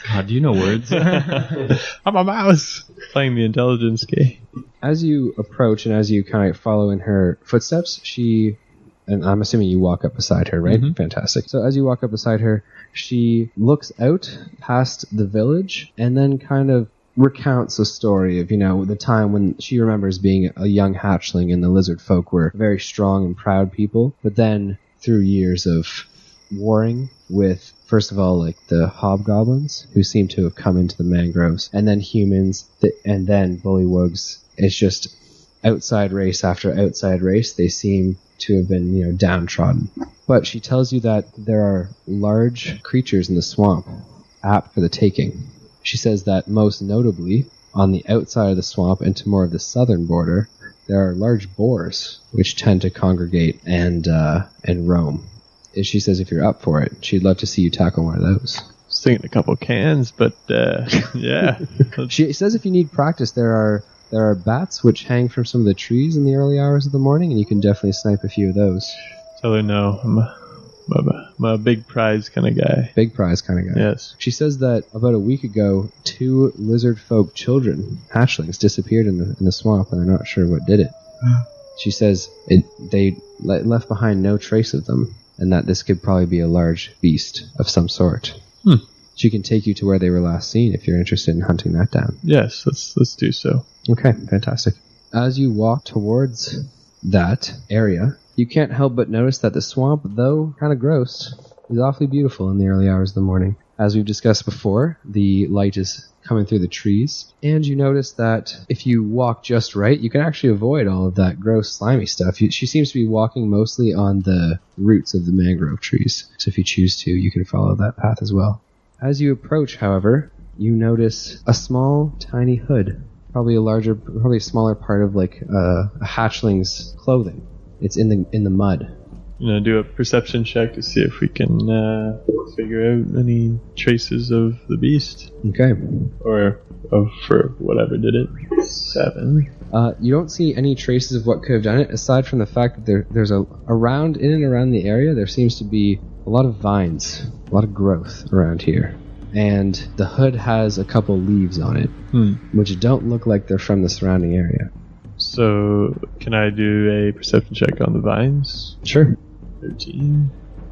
C: God, do you know words?
D: I'm a mouse! Playing the intelligence game.
A: As you approach and as you kind of follow in her footsteps, and I'm assuming you walk up beside her, right?
D: Mm-hmm.
A: Fantastic. So as you walk up beside her, she looks out past the village and then kind of recounts a story of, the time when she remembers being a young hatchling and the lizard folk were very strong and proud people. But then through years of warring with, first of all, like the hobgoblins who seem to have come into the mangroves, and then humans, and then bullywugs. It's just outside race after outside race. They seem to have been, downtrodden. But she tells you that there are large creatures in the swamp, apt for the taking. She says that most notably, on the outside of the swamp and to more of the southern border, there are large boars which tend to congregate and roam. She says if you're up for it, she'd love to see you tackle one of those.
D: I was thinking a couple cans, but yeah.
A: She says if you need practice, there are bats which hang from some of the trees in the early hours of the morning, and you can definitely snipe a few of those.
D: Tell her no. I'm a big prize kind of guy.
A: Big prize kind of guy.
D: Yes.
A: She says that about a week ago, 2 lizard folk children, hatchlings, disappeared in the swamp, and they're not sure what did it. She says they left behind no trace of them, and that this could probably be a large beast of some sort. She can take you to where they were last seen if you're interested in hunting that down.
D: Yes, let's do so.
A: Okay, fantastic. As you walk towards that area, you can't help but notice that the swamp, though kind of gross, is awfully beautiful in the early hours of the morning. As we've discussed before, the light is coming through the trees, and you notice that if you walk just right, you can actually avoid all of that gross, slimy stuff. She seems to be walking mostly on the roots of the mangrove trees, so if you choose to, you can follow that path as well. As you approach, however, you notice a small, tiny hood, probably a smaller part of like a hatchling's clothing. It's in the mud.
D: Do a perception check to see if we can figure out any traces of the beast.
A: Okay.
D: Or for whatever did it. 7.
A: You don't see any traces of what could have done it, aside from the fact that there's in and around the area, there seems to be a lot of vines, a lot of growth around here. And the hood has a couple leaves on it, which don't look like they're from the surrounding area.
D: So, can I do a perception check on the vines?
A: Sure.
D: 13.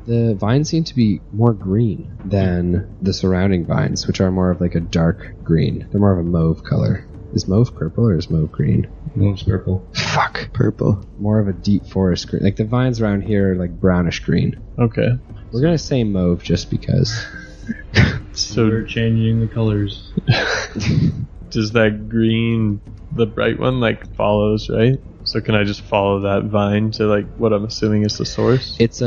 A: The vines seem to be more green than the surrounding vines, which are more of like a dark green. They're more of a mauve color. Is mauve purple or is mauve green?
B: Mauve's purple.
A: Fuck.
B: Purple.
A: More of a deep forest green. Like the vines around here are like brownish green.
D: Okay.
A: We're going to say mauve just because.
D: So
C: we're changing the colors.
D: does that green, the bright one, like follows, right? So can I just follow that vine to like what I'm assuming is the source?
A: It's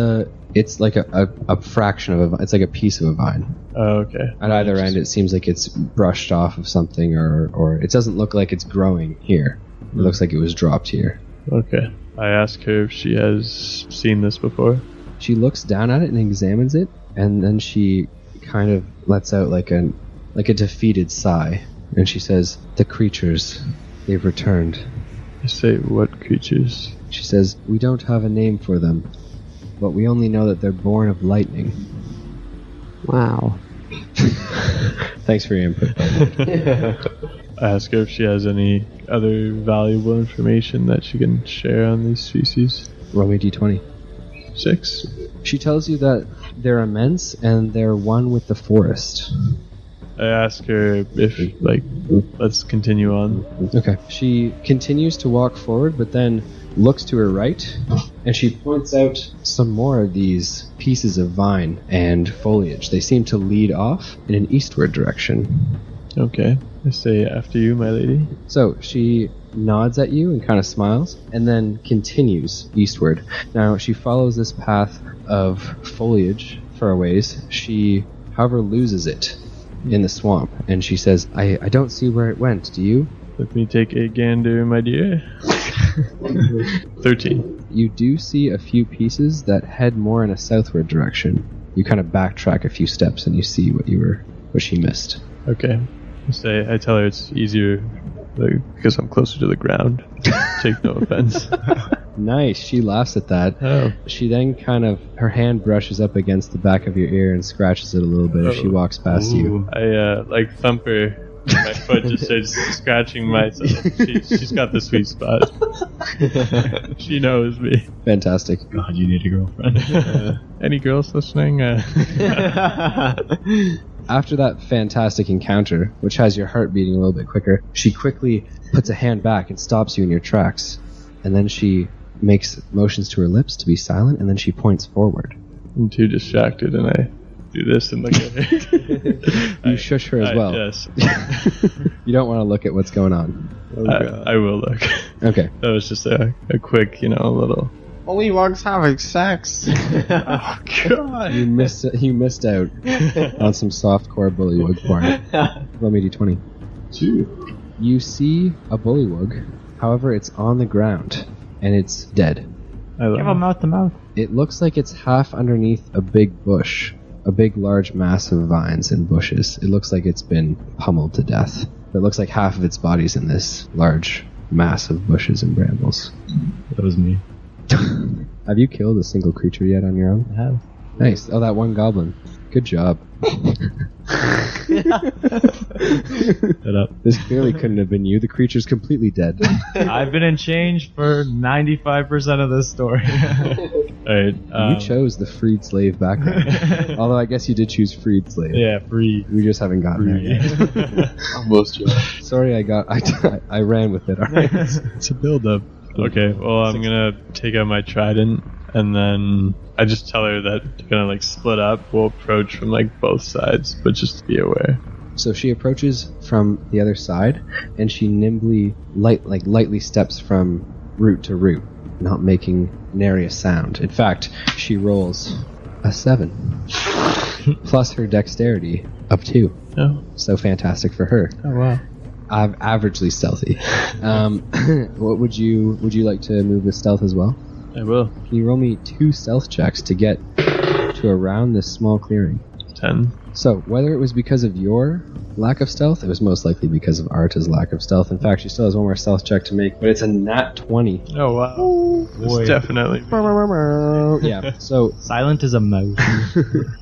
A: like a fraction of it's like a piece of a vine.
D: Oh, okay.
A: At either end, it seems like it's brushed off of something, or it doesn't look like it's growing here. It looks like it was dropped here.
D: Okay. I ask her if she has seen this before.
A: She looks down at it and examines it, and then she kind of lets out like a defeated sigh, and she says, "The creatures, they've returned."
D: I say, what creatures?
A: She says, "We don't have a name for them, but we only know that they're born of lightning."
B: Wow.
A: Thanks for your input, buddy.
D: I ask her if she has any other valuable information that she can share on these species.
A: Roll me d20.
D: 6.
A: She tells you that they're immense and they're one with the forest.
D: I ask her if, let's continue on.
A: Okay. She continues to walk forward, but then looks to her right, and she points out some more of these pieces of vine and foliage. They seem to lead off in an eastward direction.
D: Okay. I say, after you, my lady.
A: So she nods at you and kind of smiles, and then continues eastward. Now, she follows this path of foliage for a ways. She, however, loses it in the swamp, and she says, I don't see where it went. Do you?
D: Let me take a gander, my dear. 13.
A: You do see a few pieces that head more in a southward direction. You kind of backtrack a few steps, and you see what she missed.
D: Okay. I tell her it's easier because I'm closer to the ground. Take no offense.
A: Nice. She laughs at that.
D: Oh.
A: She then her hand brushes up against the back of your ear and scratches it a little bit as she walks past you.
D: I thump her. My foot just starts scratching myself. She's got the sweet spot. She knows me.
A: Fantastic.
C: God, you need a girlfriend.
D: Any girls listening?
A: After that fantastic encounter, which has your heart beating a little bit quicker, she quickly puts a hand back and stops you in your tracks. And then she makes motions to her lips to be silent, and then she points forward.
D: I'm too distracted, and I do this and look at her.
A: You shush her as well.
D: Yes.
A: You don't want to look at what's going on.
D: I will look.
A: Okay.
D: That was just a quick, little...
B: Bullywugs having sex.
D: Oh, God.
A: You missed out on some softcore bullywug porn. Roll me d20.
D: 2.
A: You see a bullywug, however, it's on the ground, and it's dead.
C: Give a mouth to mouth.
A: It looks like it's half underneath a big bush, a big, large mass of vines and bushes. It looks like it's been pummeled to death. It looks like half of its body's in this large mass of bushes and brambles.
C: That was me.
A: Have you killed a single creature yet on your own?
C: I have.
A: Nice. Oh, that one goblin. Good job.
C: Shut up.
A: This clearly couldn't have been you. The creature's completely dead.
C: I've been in change for 95% of this story. Alright.
A: You chose the freed slave background. Although I guess you did choose freed slave.
C: Yeah, free.
A: We just haven't gotten there yet.
D: Almost.
A: Sorry, I ran with it. All right.
C: It's a build-up.
D: Okay, well, I'm gonna take out my trident, and then I just tell her that we're gonna split up. We'll approach from both sides, but just to be aware.
A: So she approaches from the other side, and she nimbly, lightly steps from root to root, not making nary a sound. In fact, she rolls a 7, plus her dexterity of 2.
D: Oh.
A: So fantastic for her.
D: Oh, wow.
A: Averagely stealthy. What would you like to move with stealth as well?
D: I will.
A: Can you roll me 2 stealth checks to get to around this small clearing?
D: 10.
A: So, whether it was because of your lack of stealth, it was most likely because of Arta's lack of stealth. In fact, she still has one more stealth check to make, but it's a nat 20.
D: Oh, wow. It's definitely...
A: Yeah, so
C: Silent as a mouse.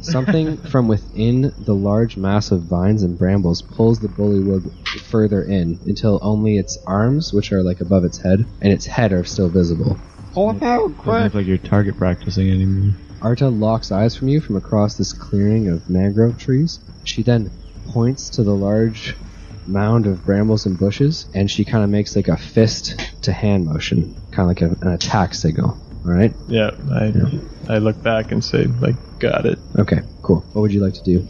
A: something from within the large mass of vines and brambles pulls the bullywug further in until only its arms, which are above its head, and its head are still visible.
B: Pull it out,
C: Doesn't
B: quick.
C: look like you're target practicing anymore.
A: Arta locks eyes from you from across this clearing of mangrove trees. She then points to the large mound of brambles and bushes, and she kind of makes a fist to hand motion, kind of like an attack signal. All right?
D: Yeah, I look back and say, got it.
A: Okay, cool. What would you like to do?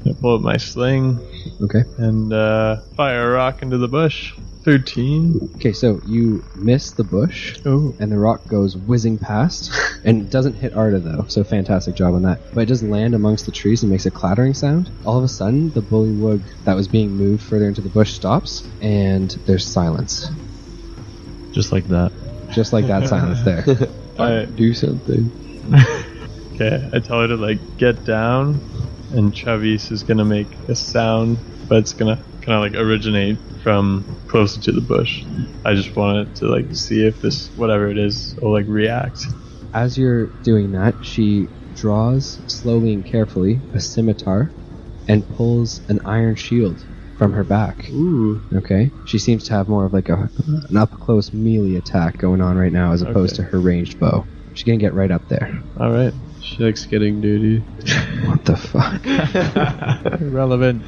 D: I pull up my sling
A: Okay.
D: and fire a rock into the bush. 13.
A: Okay, so you miss the bush,
D: Oh.
A: and the rock goes whizzing past, and doesn't hit Arda though, so fantastic job on that. But it does land amongst the trees and makes a clattering sound. All of a sudden, the bullywug that was being moved further into the bush stops, and there's silence.
C: Just like that.
A: Just like that silence there.
B: Do something.
D: Okay, I tell her to like get down, and Travis is gonna make a sound, but it's gonna kind of like originate from closer to the bush. I just wanted to like see if this whatever it is will like react.
A: As you're doing that, she draws slowly and carefully a scimitar and pulls an iron shield from her back.
B: Ooh.
A: Okay? She seems to have more of like an up-close melee attack going on right now as opposed to her ranged bow. She's gonna get right up there.
D: All right.
B: She likes getting dirty.
A: What the fuck?
D: Irrelevant.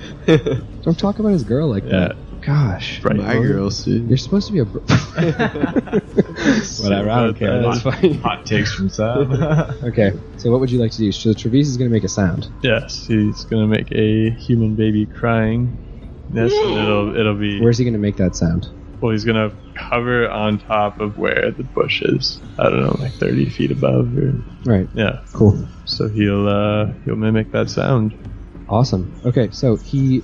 A: Don't talk about his girl like that. Gosh.
D: Right.
B: My girls, dude.
A: You're supposed to be a... Whatever, I don't care. That's fine.
C: Hot takes from Sam.
A: Okay, so what would you like to do? So Travis is going to make a sound.
D: Yes, he's gonna make a human baby crying. Yes, and it'll be.
A: Where's he going to make that sound?
D: Well, he's gonna hover on top of where the bush is. I don't know, like 30 feet above. Or,
A: Right.
D: yeah.
A: Cool.
D: So he'll mimic that sound.
A: Awesome. Okay, so he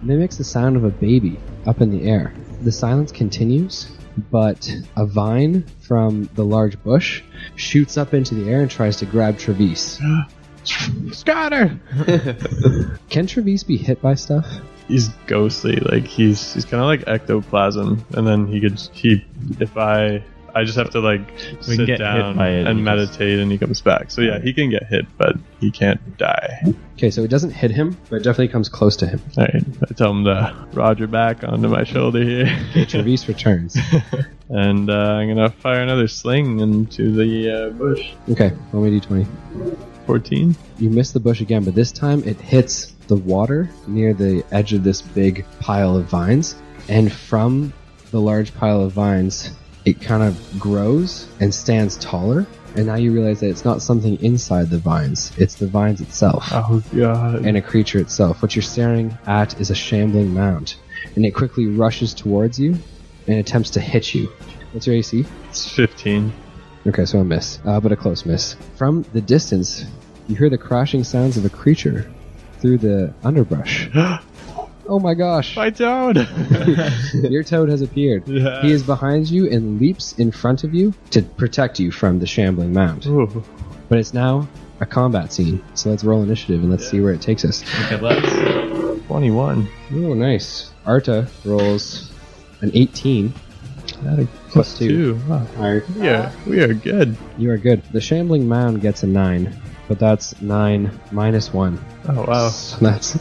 A: mimics the sound of a baby up in the air. The silence continues, but a vine from the large bush shoots up into the air and tries to grab Travis.
D: Scatter!
A: Can Travis be hit by stuff?
D: He's ghostly, like he's kind of like ectoplasm, and then if I just have to like
C: We can
D: sit
C: get
D: down
C: hit by it,
D: and
C: he
D: meditate, and he comes back. So yeah, he can get hit, but he can't die.
A: Okay, so it doesn't hit him, but it definitely comes close to him.
D: All right, I tell him to Roger back onto my shoulder here,
A: Okay, Travis returns.
D: and I'm gonna fire another sling into the bush.
A: Okay, roll me d20.
D: 14.
A: You miss the bush again, but this time it hits the water near the edge of this big pile of vines, and from the large pile of vines, it kind of grows and stands taller, and now you realize that it's not something inside the vines, it's the vines itself.
D: Oh god.
A: And a creature itself. What you're staring at is a shambling mound, and it quickly rushes towards you and attempts to hit you. What's your AC?
D: It's 15.
A: Okay, so a miss, but a close miss. From the distance, you hear the crashing sounds of a creature through the underbrush. Oh my gosh!
D: My toad!
A: Your toad has appeared.
D: Yeah.
A: He is behind you and leaps in front of you to protect you from the shambling mound.
D: Ooh.
A: But it's now a combat scene, so let's roll initiative and let's see where it takes us.
C: Okay, let's.
D: 21.
A: Oh, nice. Arta rolls an 18. Plus 2.
D: Wow.
A: Alright.
D: We are good.
A: You are good. The shambling mound gets a 9, but that's 9 minus 1.
D: Oh wow.
A: So that's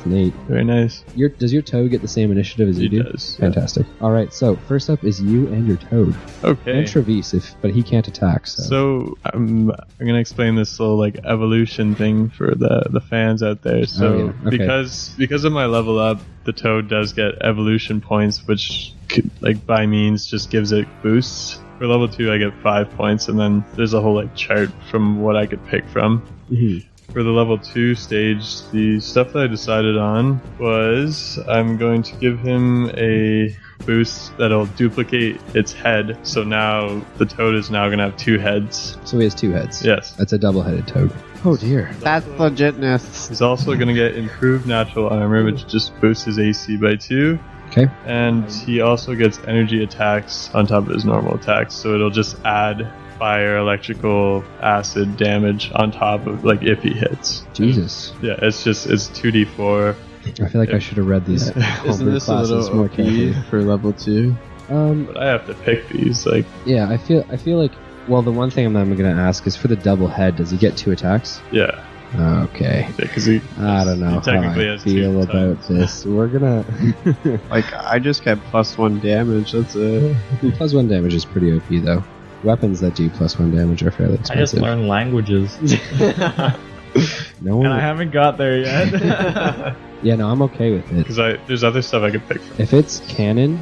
A: an 8.
D: Very nice.
A: Does your toad get the same initiative as you
D: He
A: do?
D: does.
A: Fantastic. All right, so first up is you and your toad.
D: Okay.
A: And Travis, but he can't attack.
D: So I'm gonna explain this little like evolution thing for the fans out there. So
A: Oh, yeah. Okay.
D: because of my level up, the toad does get evolution points, which like by means just gives it boosts. For level 2, I get 5 points, and then there's a whole like chart from what I could pick from.
A: Mhm.
D: For the level 2 stage, the stuff that I decided on was I'm going to give him a boost that'll duplicate its head. So now the toad is now going to have 2 heads.
A: So he has 2 heads.
D: Yes.
A: That's a double-headed toad. Oh dear.
B: That's legitness.
D: He's also going to get improved natural armor, which just boosts his AC by 2.
A: Okay.
D: And he also gets energy attacks on top of his normal attacks. So it'll just add fire, electrical, acid damage on top of, like, if he hits.
A: Jesus.
D: Yeah, it's 2d4.
A: I feel like I should have read these
B: Isn't
A: homebrew
B: this a
A: classes
B: little
A: more
B: OP
A: carefully.
B: for level 2?
D: But I have to pick these, like,
A: Yeah, I feel like. Well, the one thing I'm going to ask is for the double head. Does he get 2 attacks?
D: yeah.
A: Okay.
D: Because he
A: I don't know
D: he
A: how
D: technically
A: I
D: has
A: feel
D: 2
A: about
D: times.
A: this. We're gonna.
B: Like, I just get +1 damage, that's it.
A: +1 damage is pretty OP though. Weapons that do +1 damage are fairly
C: I just
A: expensive.
C: learned languages.
A: No one.
C: And I haven't got there yet.
A: Yeah, no, I'm okay with it.
D: Because there's other stuff I could pick from.
A: If it's canon,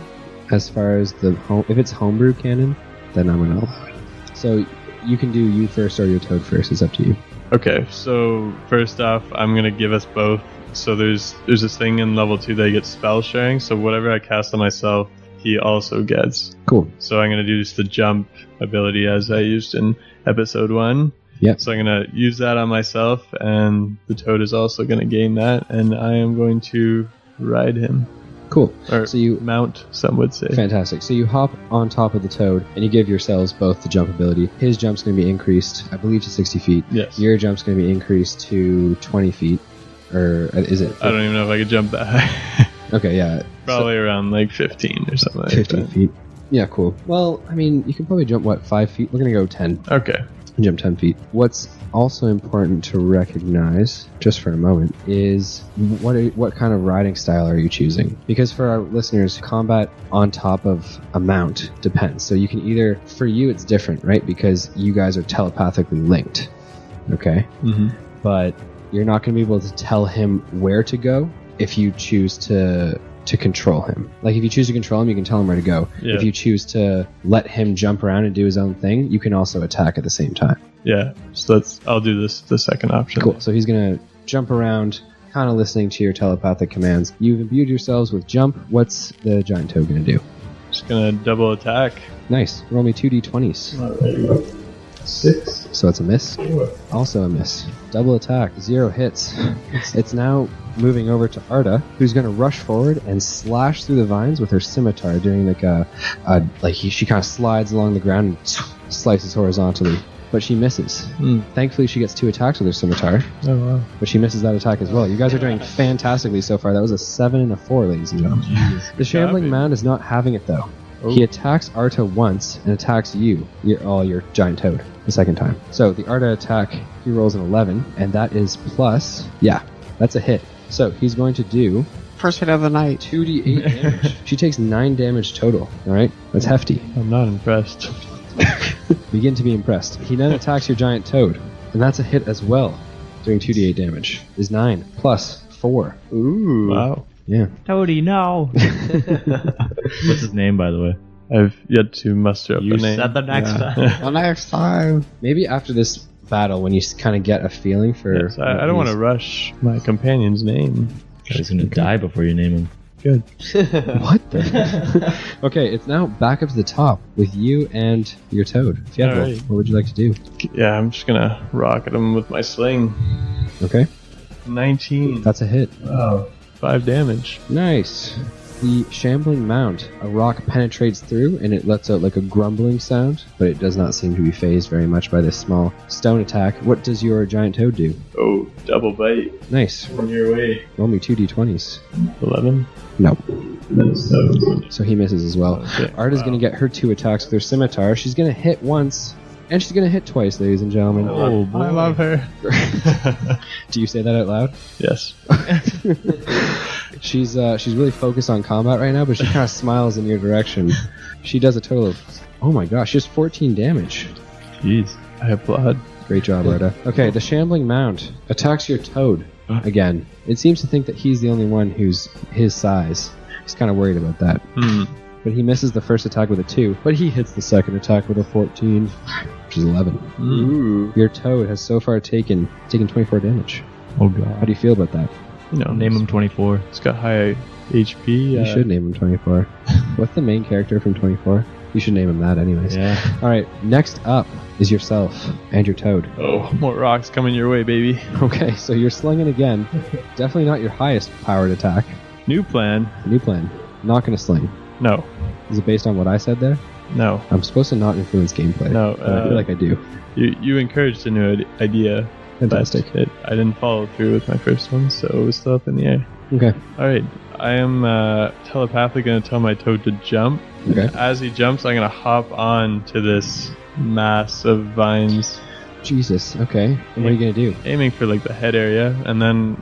A: as far as if it's homebrew canon, then I'm gonna allow it. So you can do you first or your toad first. It's up to you.
D: Okay, so first off, I'm gonna give us both. So there's this thing in level 2 that gets spell sharing. So whatever I cast on myself, he also gets.
A: Cool.
D: So I'm gonna use the jump ability as I used in episode 1.
A: Yep.
D: So I'm gonna use that on myself, and the toad is also gonna gain that, and I am going to ride him.
A: Cool.
D: Or
A: so you
D: mount, some would say.
A: Fantastic. So you hop on top of the toad, and you give yourselves both the jump ability. His jump's going to be increased, I believe, to 60 feet.
D: Yes.
A: Your jump's going to be increased to 20 feet. Or is it?
D: I don't even know if I could jump that high.
A: Okay, yeah.
D: Probably around like 15 or something like
A: 15
D: that.
A: feet. Yeah, cool. Well, I mean, you can probably jump, 5 feet? We're going to go 10.
D: Okay.
A: Jump 10 feet. What's also important to recognize, just for a moment, is what kind of riding style are you choosing? Because for our listeners, combat on top of a mount depends. So you can either, for you it's different, right? Because you guys are telepathically linked. Okay?
D: Mm-hmm.
A: But you're not going to be able to tell him where to go if you choose to control him. Like, if you choose to control him, you can tell him where to go.
D: Yeah.
A: If you choose to let him jump around and do his own thing, you can also attack at the same time.
D: Yeah, so I'll do the second option.
A: Cool. So he's going to jump around, kind of listening to your telepathic commands. You've imbued yourselves with jump. What's the giant toad going to do?
D: Just gonna double attack.
A: Nice. Roll me 2d20s.
D: Alright. 6.
A: So it's a miss.
D: 4.
A: Also a miss. Double attack. 0 hits. It's now moving over to Arda, who's going to rush forward and slash through the vines with her scimitar, doing she kind of slides along the ground and slices horizontally. But she misses. Thankfully, she gets 2 attacks with her scimitar.
D: Oh, wow.
A: But she misses that attack as well. You guys are doing fantastically so far. That was a 7 and a 4, ladies and gentlemen.
D: Jesus.
A: The Shambling Mound is not having it, though.
D: Oh.
A: He attacks Arta once and attacks you, your giant toad, the second time. So the Arta attack, he rolls an 11, and that is plus... Yeah, that's a hit. So he's going to do...
B: First hit of the night.
A: 2d8 damage. She takes 9 damage total, alright? That's hefty.
D: I'm not impressed.
A: Begin to be impressed. He then attacks your giant toad, and that's a hit as well, doing 2d8 damage. Is 9 plus 4.
B: Ooh.
D: Wow.
A: Yeah.
C: Toady, no. What's his name, by the way?
D: I've yet to muster up
C: You
D: a name.
C: said the next time.
B: The next time.
A: Maybe after this battle, when you kind of get a feeling for...
D: Yes, I don't want to rush my companion's name.
C: He's gonna die before you name him.
D: Good.
A: What the? Okay, it's now back up to the top with you and your toad. Fievel,
D: Alright.
A: what would you like to do?
D: Yeah, I'm just gonna rocket him with my sling.
A: Okay,
D: 19.
A: that's a hit.
D: Wow. 5 damage.
A: Nice. The shambling mound, a rock penetrates through and it lets out like a grumbling sound, but it does not seem to be fazed very much by this small stone attack. What does your giant toad do?
D: Oh, double bite.
A: Nice.
D: On your way.
A: Roll me 2d20s.
D: 11.
A: No.
D: That's 7.
A: So he misses as well.
D: Okay.
A: Arta's going to get her 2 attacks with her scimitar. She's going to hit once, and she's going to hit twice, ladies and gentlemen.
D: Oh, boy. I love her.
A: Do you say that out loud?
D: Yes.
A: She's really focused on combat right now, but she kind of smiles in your direction. She does a total of, oh my gosh, just 14 damage.
C: Jeez.
D: I applaud.
A: Great job, Arta. Okay, the shambling mound attacks your toad again. It seems to think that he's the only one who's his size. He's kind of worried about that. But he misses the first attack with a 2, but he hits the second attack with a 14, which is 11.
B: Ooh.
A: Your toad has so far taken 24 damage.
C: Oh
A: How
C: god.
A: do you feel about that?
D: You know,
C: Name him 24.
D: It's got high HP.
A: You should name him 24. What's the main character from 24? You should name him that anyways.
C: Yeah.
A: Alright, next up is yourself and your toad.
D: Oh, more rocks coming your way, baby.
A: Okay, so you're slinging again. Definitely not your highest powered attack.
D: New plan.
A: New plan. Not gonna sling.
D: No.
A: Is it based on what I said there?
D: No.
A: I'm supposed to not influence gameplay.
D: No,
A: but I feel like I do.
D: You encouraged a new idea.
A: Fantastic.
D: But I didn't follow through with my first one, so it was still up in the air.
A: Okay.
D: Alright, I am telepathically going to tell my toad to jump.
A: Okay.
D: As he jumps, I'm going to hop on to this mass of vines,
A: Jesus. Okay. And what are you gonna do?
D: aiming for like the head area, and then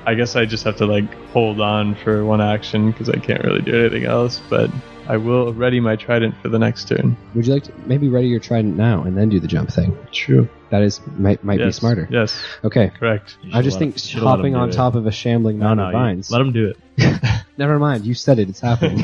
D: I guess I just have to like hold on for one action because I can't really do anything else, but I will ready my trident for the next turn.
A: Would you like to maybe ready your trident now and then do the jump thing?
D: True.
A: That is might be smarter.
D: Yes.
A: Okay.
D: Correct.
A: I just think hopping on top of a shambling mound of vines.
C: Let him do it.
A: Never mind. You said it. It's happening.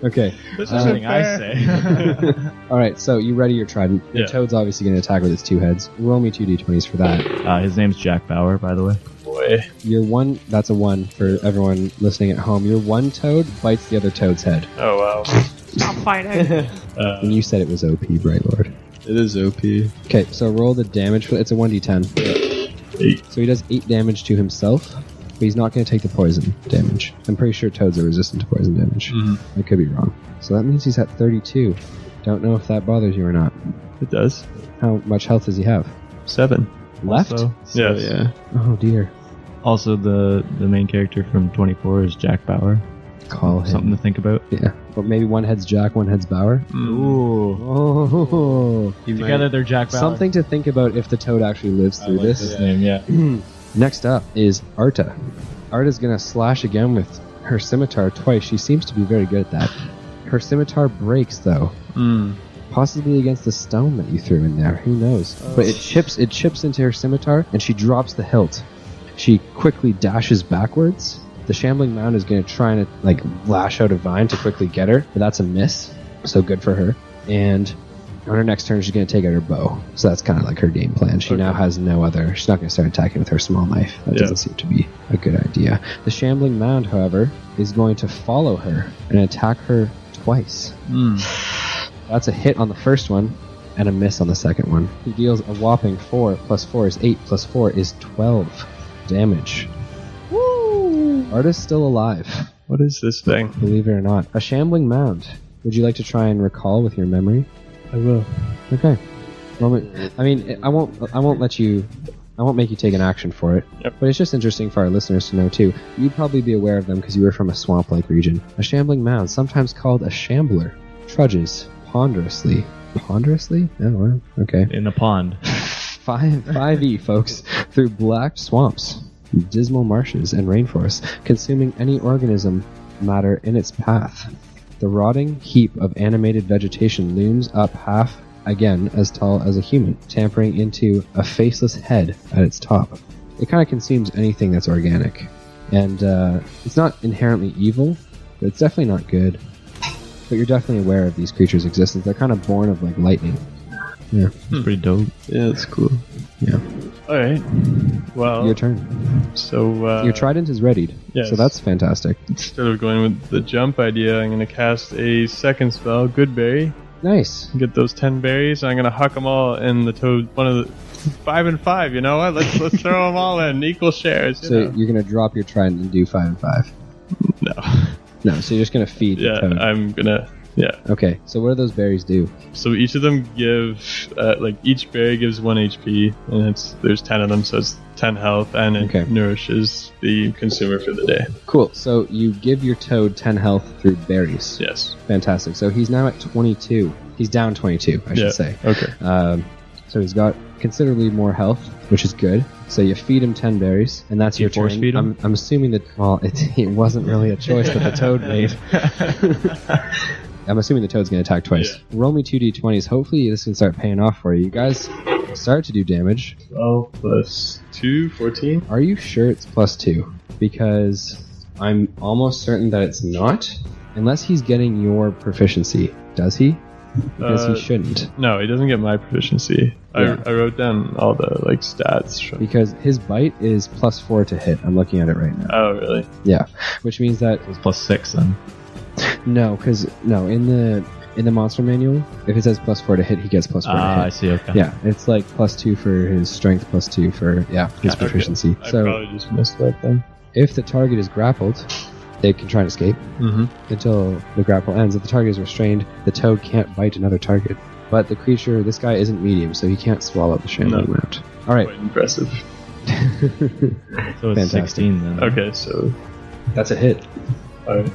A: Okay.
C: This is something I say.
A: All right. So you ready your trident. The toad's obviously going to attack with its 2 heads. Roll me 2 d20s for that.
C: His name's Jack Bauer, by the way.
D: Boy.
A: Your one. That's a 1 for everyone listening at home. Your one toad bites the other toad's head.
D: Oh wow.
E: Stop fighting.
A: And you said it was OP, Bright Lord.
B: It is OP.
A: Okay. So roll the damage for. It's a 1d10.
D: 8.
A: So he does 8 damage to himself. But he's not going to take the poison damage. I'm pretty sure toads are resistant to poison damage. I could be wrong. So that means he's at 32. Don't know if that bothers you or not.
D: It does.
A: How much health does he have?
D: 7.
A: Left?
C: Also,
D: Yes.
B: Yeah.
A: Oh dear.
C: also the main character from 24 is Jack Bauer.
A: Call him.
C: Something to think about.
A: Yeah. But maybe one head's Jack, one head's Bauer.
C: Ooh.
A: Oh.
C: Together they're Jack Bauer.
A: Something to think about if the toad actually lives through this.
C: His name, yeah.
A: Next up is Arta. Arta's going to slash again with her scimitar twice. She seems to be very good at that. Her scimitar breaks, though. Possibly against the stone that you threw in there. Who knows? But it chips into her scimitar, and she drops the hilt. She quickly dashes backwards. The shambling mound is going to try and lash out a vine to quickly get her, but that's a miss. So good for her. And on her next turn, she's going to take out her bow. So that's kind of like her game plan. She now has no other... She's not going to start attacking with her small knife. That doesn't seem to be a good idea. The shambling mound, however, is going to follow her and attack her twice. That's a hit on the first one and a miss on the second one. He deals a whopping 4 plus 4 is 8 plus 4 is 12 damage. Woo! Arta's still alive.
D: What is this thing?
A: Believe it or not. A shambling mound. Would you like to try and recall with your memory?
D: I will.
A: Okay. Well, I mean, I won't make you take an action for it.
D: Yep.
A: But it's just interesting for our listeners to know too. You'd probably be aware of them because you were from a swamp-like region. A shambling mound, sometimes called a shambler, trudges ponderously. Ponderously? Oh, well, okay.
C: In a pond.
A: 5e, folks, through black swamps, dismal marshes, and rainforests, consuming any organism matter in its path. The rotting heap of animated vegetation looms up half again as tall as a human, tampering into a faceless head at its top. It kind of consumes anything that's organic. And it's not inherently evil, but it's definitely not good. But you're definitely aware of these creatures' existence. They're kind of born of lightning. Yeah.
C: It's pretty dope.
B: Yeah, that's cool.
A: Yeah.
D: Alright. Well,
A: Your turn.
D: so...
A: Your trident is readied.
D: yes.
A: So that's fantastic.
D: Instead of going with the jump idea, I'm going to cast a second spell, Good Berry.
A: Nice.
D: Get those 10 berries, and I'm going to huck them all in the toad. One of the 5 and 5, you know what? Let's throw them all in, equal shares.
A: So you're going to drop your trident and do 5 and 5.
D: No.
A: No, so you're just going to feed the toad.
D: I'm going to... Yeah.
A: Okay, so what do those berries do?
D: So each of them give, each berry gives 1 HP, and there's 10 of them, so it's 10 health, and it nourishes the consumer for the day.
A: Cool, so you give your toad 10 health through berries.
D: Yes.
A: Fantastic. So he's now at 22. He's down 22, I should say.
D: Okay.
A: So he's got considerably more health, which is good. So you feed him 10 berries, and that's your
C: force
A: turn.
C: feed him?
A: I'm assuming that, well, it wasn't really a choice that the toad made. I'm assuming the toad's going to attack twice.
D: Yeah.
A: Roll me 2d20s. Hopefully this can start paying off for you. You guys start to do damage.
D: 12 plus 2, 14.
A: Are you sure it's plus 2? Because I'm almost certain that it's not. Unless he's getting your proficiency. Does he? Because he shouldn't.
D: No, he doesn't get my proficiency.
A: Yeah.
D: I wrote down all the stats.
A: Because his bite is plus 4 to hit. I'm looking at it right now.
D: Oh, really?
A: Yeah. Which means that...
C: It's plus 6 then.
A: No, because in the monster manual, if it says plus 4 to hit, he gets plus 4 to hit.
C: I see, okay.
A: Yeah, it's like plus 2 for his strength, plus 2 for his proficiency.
D: I
A: So
D: probably just missed that then.
A: if the target is grappled, it can try and escape until the grapple ends. If the target is restrained, the toad can't bite another target. But the creature, this guy isn't medium, so he can't swallow the shambling mound. All right.
D: Quite impressive.
C: So it's
A: Fantastic.
C: 16 then.
D: Okay, so
A: That's a hit.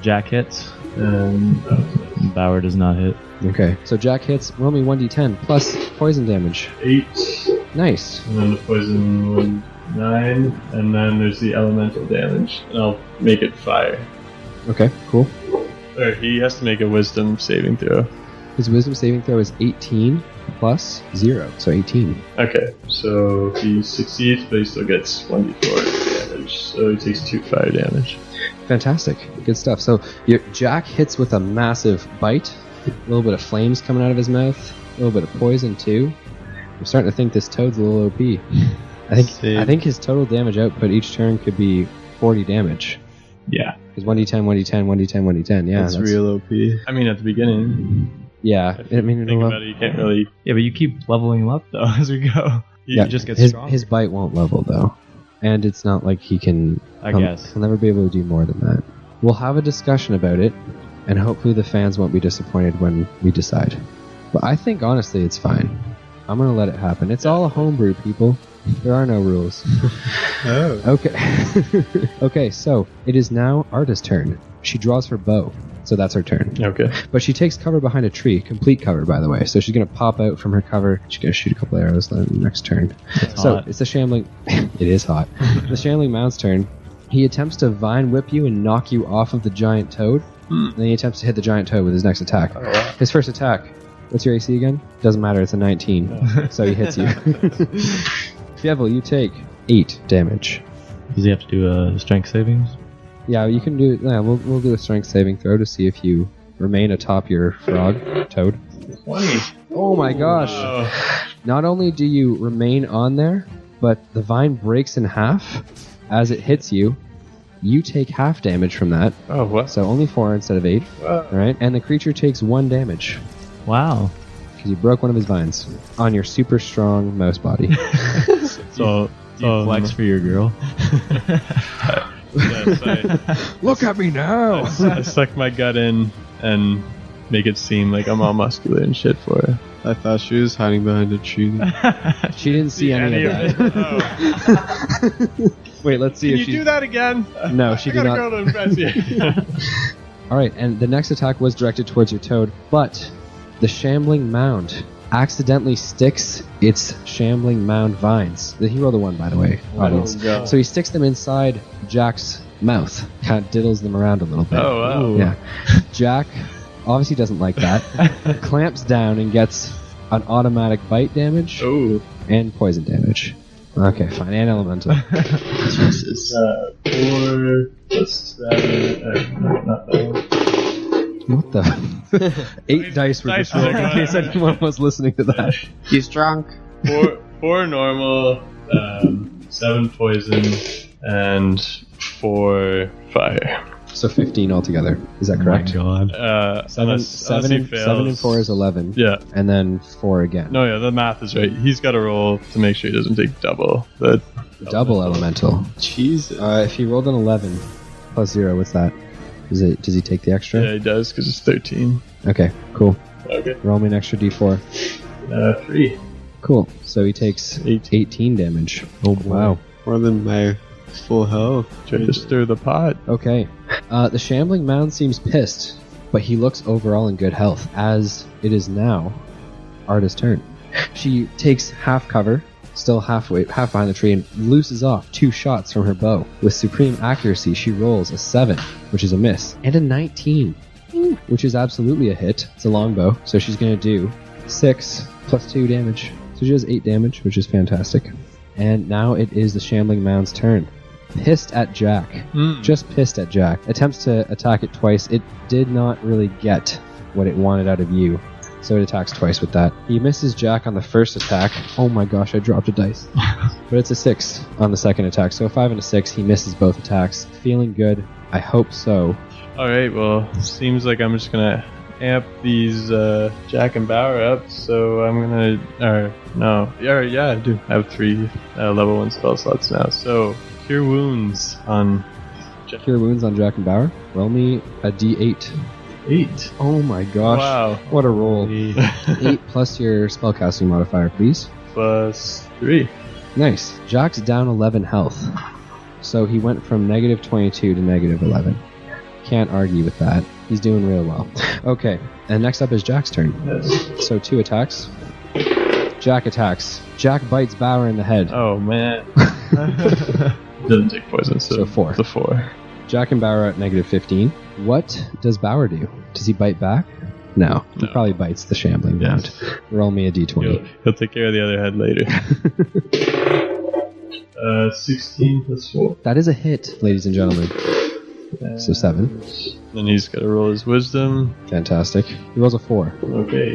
C: Jack hits.
D: and
C: Bauer does not hit.
A: Okay, so Jack hits. Roll me 1d10 plus poison damage.
D: 8,
A: Nice.
D: and then the poison one 9, and then there's the elemental damage, and I'll make it fire.
A: Okay, cool.
D: Or he has to make a wisdom saving throw.
A: His wisdom saving throw is 18 plus 0, so 18.
D: Okay, so he succeeds, but he still gets 1d4 damage. So he takes 2 fire damage.
A: Fantastic. Good stuff. So your Jack hits with a massive bite, a little bit of flames coming out of his mouth, a little bit of poison too. I'm starting to think this toad's a little OP. I think his total damage output each turn could be 40 damage.
C: Yeah.
A: Because 1d10, 1d10, 1d10, 1d10. Yeah,
B: that's real OP.
D: I mean, at the beginning.
A: Yeah, I mean,
D: Think about it, you can't really.
C: Yeah, but you keep leveling him up though as we go.
A: Yeah,
C: You just get
A: his,
C: stronger.
A: his bite won't level though, and it's not like he can.
C: I guess.
A: He'll never be able to do more than that. We'll have a discussion about it, and hopefully the fans won't be disappointed when we decide. But I think honestly, it's fine. I'm gonna let it happen. It's all a homebrew, people. There are no rules.
B: Oh.
A: Okay. Okay, so it is now Arta's turn. She draws her bow, so that's her turn.
D: Okay.
A: But she takes cover behind a tree, complete cover, by the way. So she's going to pop out from her cover. She's going to shoot a couple arrows the next turn. So
C: hot.
A: it's the shambling... it is hot. The shambling mound's turn. He attempts to vine whip you and knock you off of the giant toad. And then he attempts to hit the giant toad with his next attack.
D: Oh, wow.
A: His first attack. What's your AC again? Doesn't matter, it's a 19. So he hits you. Fievel, you take 8 damage.
C: Does he have to do a strength savings?
A: Yeah, you can do... Yeah, we'll do a strength saving throw to see if you remain atop your frog, toad.
D: 20.
A: Oh my gosh.
D: Oh.
A: Not only do you remain on there, but the vine breaks in half as it hits you. You take half damage from that,
D: Oh, what?
A: so only 4 instead of 8.
D: Wow.
A: Right? And the creature takes 1 damage
C: Wow.
A: because you broke one of his vines on your super strong mouse body.
C: So you flex for your girl.
D: Yes,
A: Look at me now!
D: I suck my gut in and make it seem like I'm all muscular and shit for her.
B: I thought she was hiding behind a tree.
A: She didn't see any of that.
D: Oh.
A: Wait, let's see
D: Can
A: if
D: you
A: she...
D: do that again?
A: No, she
D: I
A: did
D: got
A: not.
D: a girl to impress you.
A: Alright, and the next attack was directed towards your toad, but the shambling mound accidentally sticks its shambling mound vines. He rolled a 1, by the way, audience.
D: God.
A: So he sticks them inside Jack's mouth, kind of diddles them around a little bit.
D: Oh, wow.
A: Yeah. Jack obviously doesn't like that, clamps down and gets an automatic bite damage
D: Oh.
A: and poison damage. Okay, fine, and elemental.
B: Jesus.
D: 4 plus 7. No, not that one.
A: What the? 8 dice were just rolled in case anyone was listening to that.
B: He's drunk.
D: 4 normal, 7 poison, and 4 fire.
A: So 15 altogether. Is that correct?
C: Oh my god.
A: Seven and 4 is 11.
D: Yeah.
A: And then 4 again.
D: No, yeah, the math is right. He's got to roll to make sure he doesn't take double. The
A: Double elemental.
B: Jesus.
A: If he rolled an 11 plus 0, what's that? Does he take the extra?
D: Yeah, he does because it's 13.
A: Okay, cool.
D: Okay.
A: Roll me an extra d4.
D: 3.
A: Cool. So he takes 18 damage. Oh, wow.
B: More than my full health.
D: Try to stir the pot.
A: Okay. The shambling mound seems pissed, but he looks overall in good health, as it is now Arta's turn. She takes half cover, still half behind the tree, and looses off 2 shots from her bow. With supreme accuracy, she rolls a 7, which is a miss, and a 19, which is absolutely a hit. It's a longbow, so she's going to do 6 plus 2 damage. So she does 8 damage, which is fantastic. And now it is the shambling mound's turn. Pissed at Jack. Just pissed at Jack. Attempts to attack it twice. It did not really get what it wanted out of you, so it attacks twice with that. He misses Jack on the first attack. Oh my gosh, I dropped a dice. But it's a 6 on the second attack, so a 5 and a 6. He misses both attacks. Feeling good. I hope so.
D: Alright, well, seems like I'm just going to amp these Jack and Bauer up, so I'm going to... yeah, I do. I have 3 level 1 spell slots now, so... Cure Wounds on Jack.
A: Cure Wounds on Jack and Bauer. Roll me a d8.
D: 8.
A: Oh my gosh.
D: Wow.
A: What a roll. 8 plus your spellcasting modifier, please.
D: Plus 3.
A: Nice. Jack's down 11 health. So he went from negative 22 to negative 11. Can't argue with that. He's doing real well. Okay, and next up is Jack's turn.
D: Yes.
A: So 2 attacks. Jack attacks. Jack bites Bauer in the head.
D: Oh, man. Doesn't take poison, so
A: 4.
D: The 4.
A: Jack and Bauer are at negative 15. What does Bauer do? Does he bite back? No. He probably bites the shambling mound. Roll me a d20.
D: He'll take care of the other head later. 16 plus 4.
A: That is a hit, ladies and gentlemen. So 7.
D: Then he's got to roll his wisdom.
A: Fantastic. He rolls a 4.
D: Okay,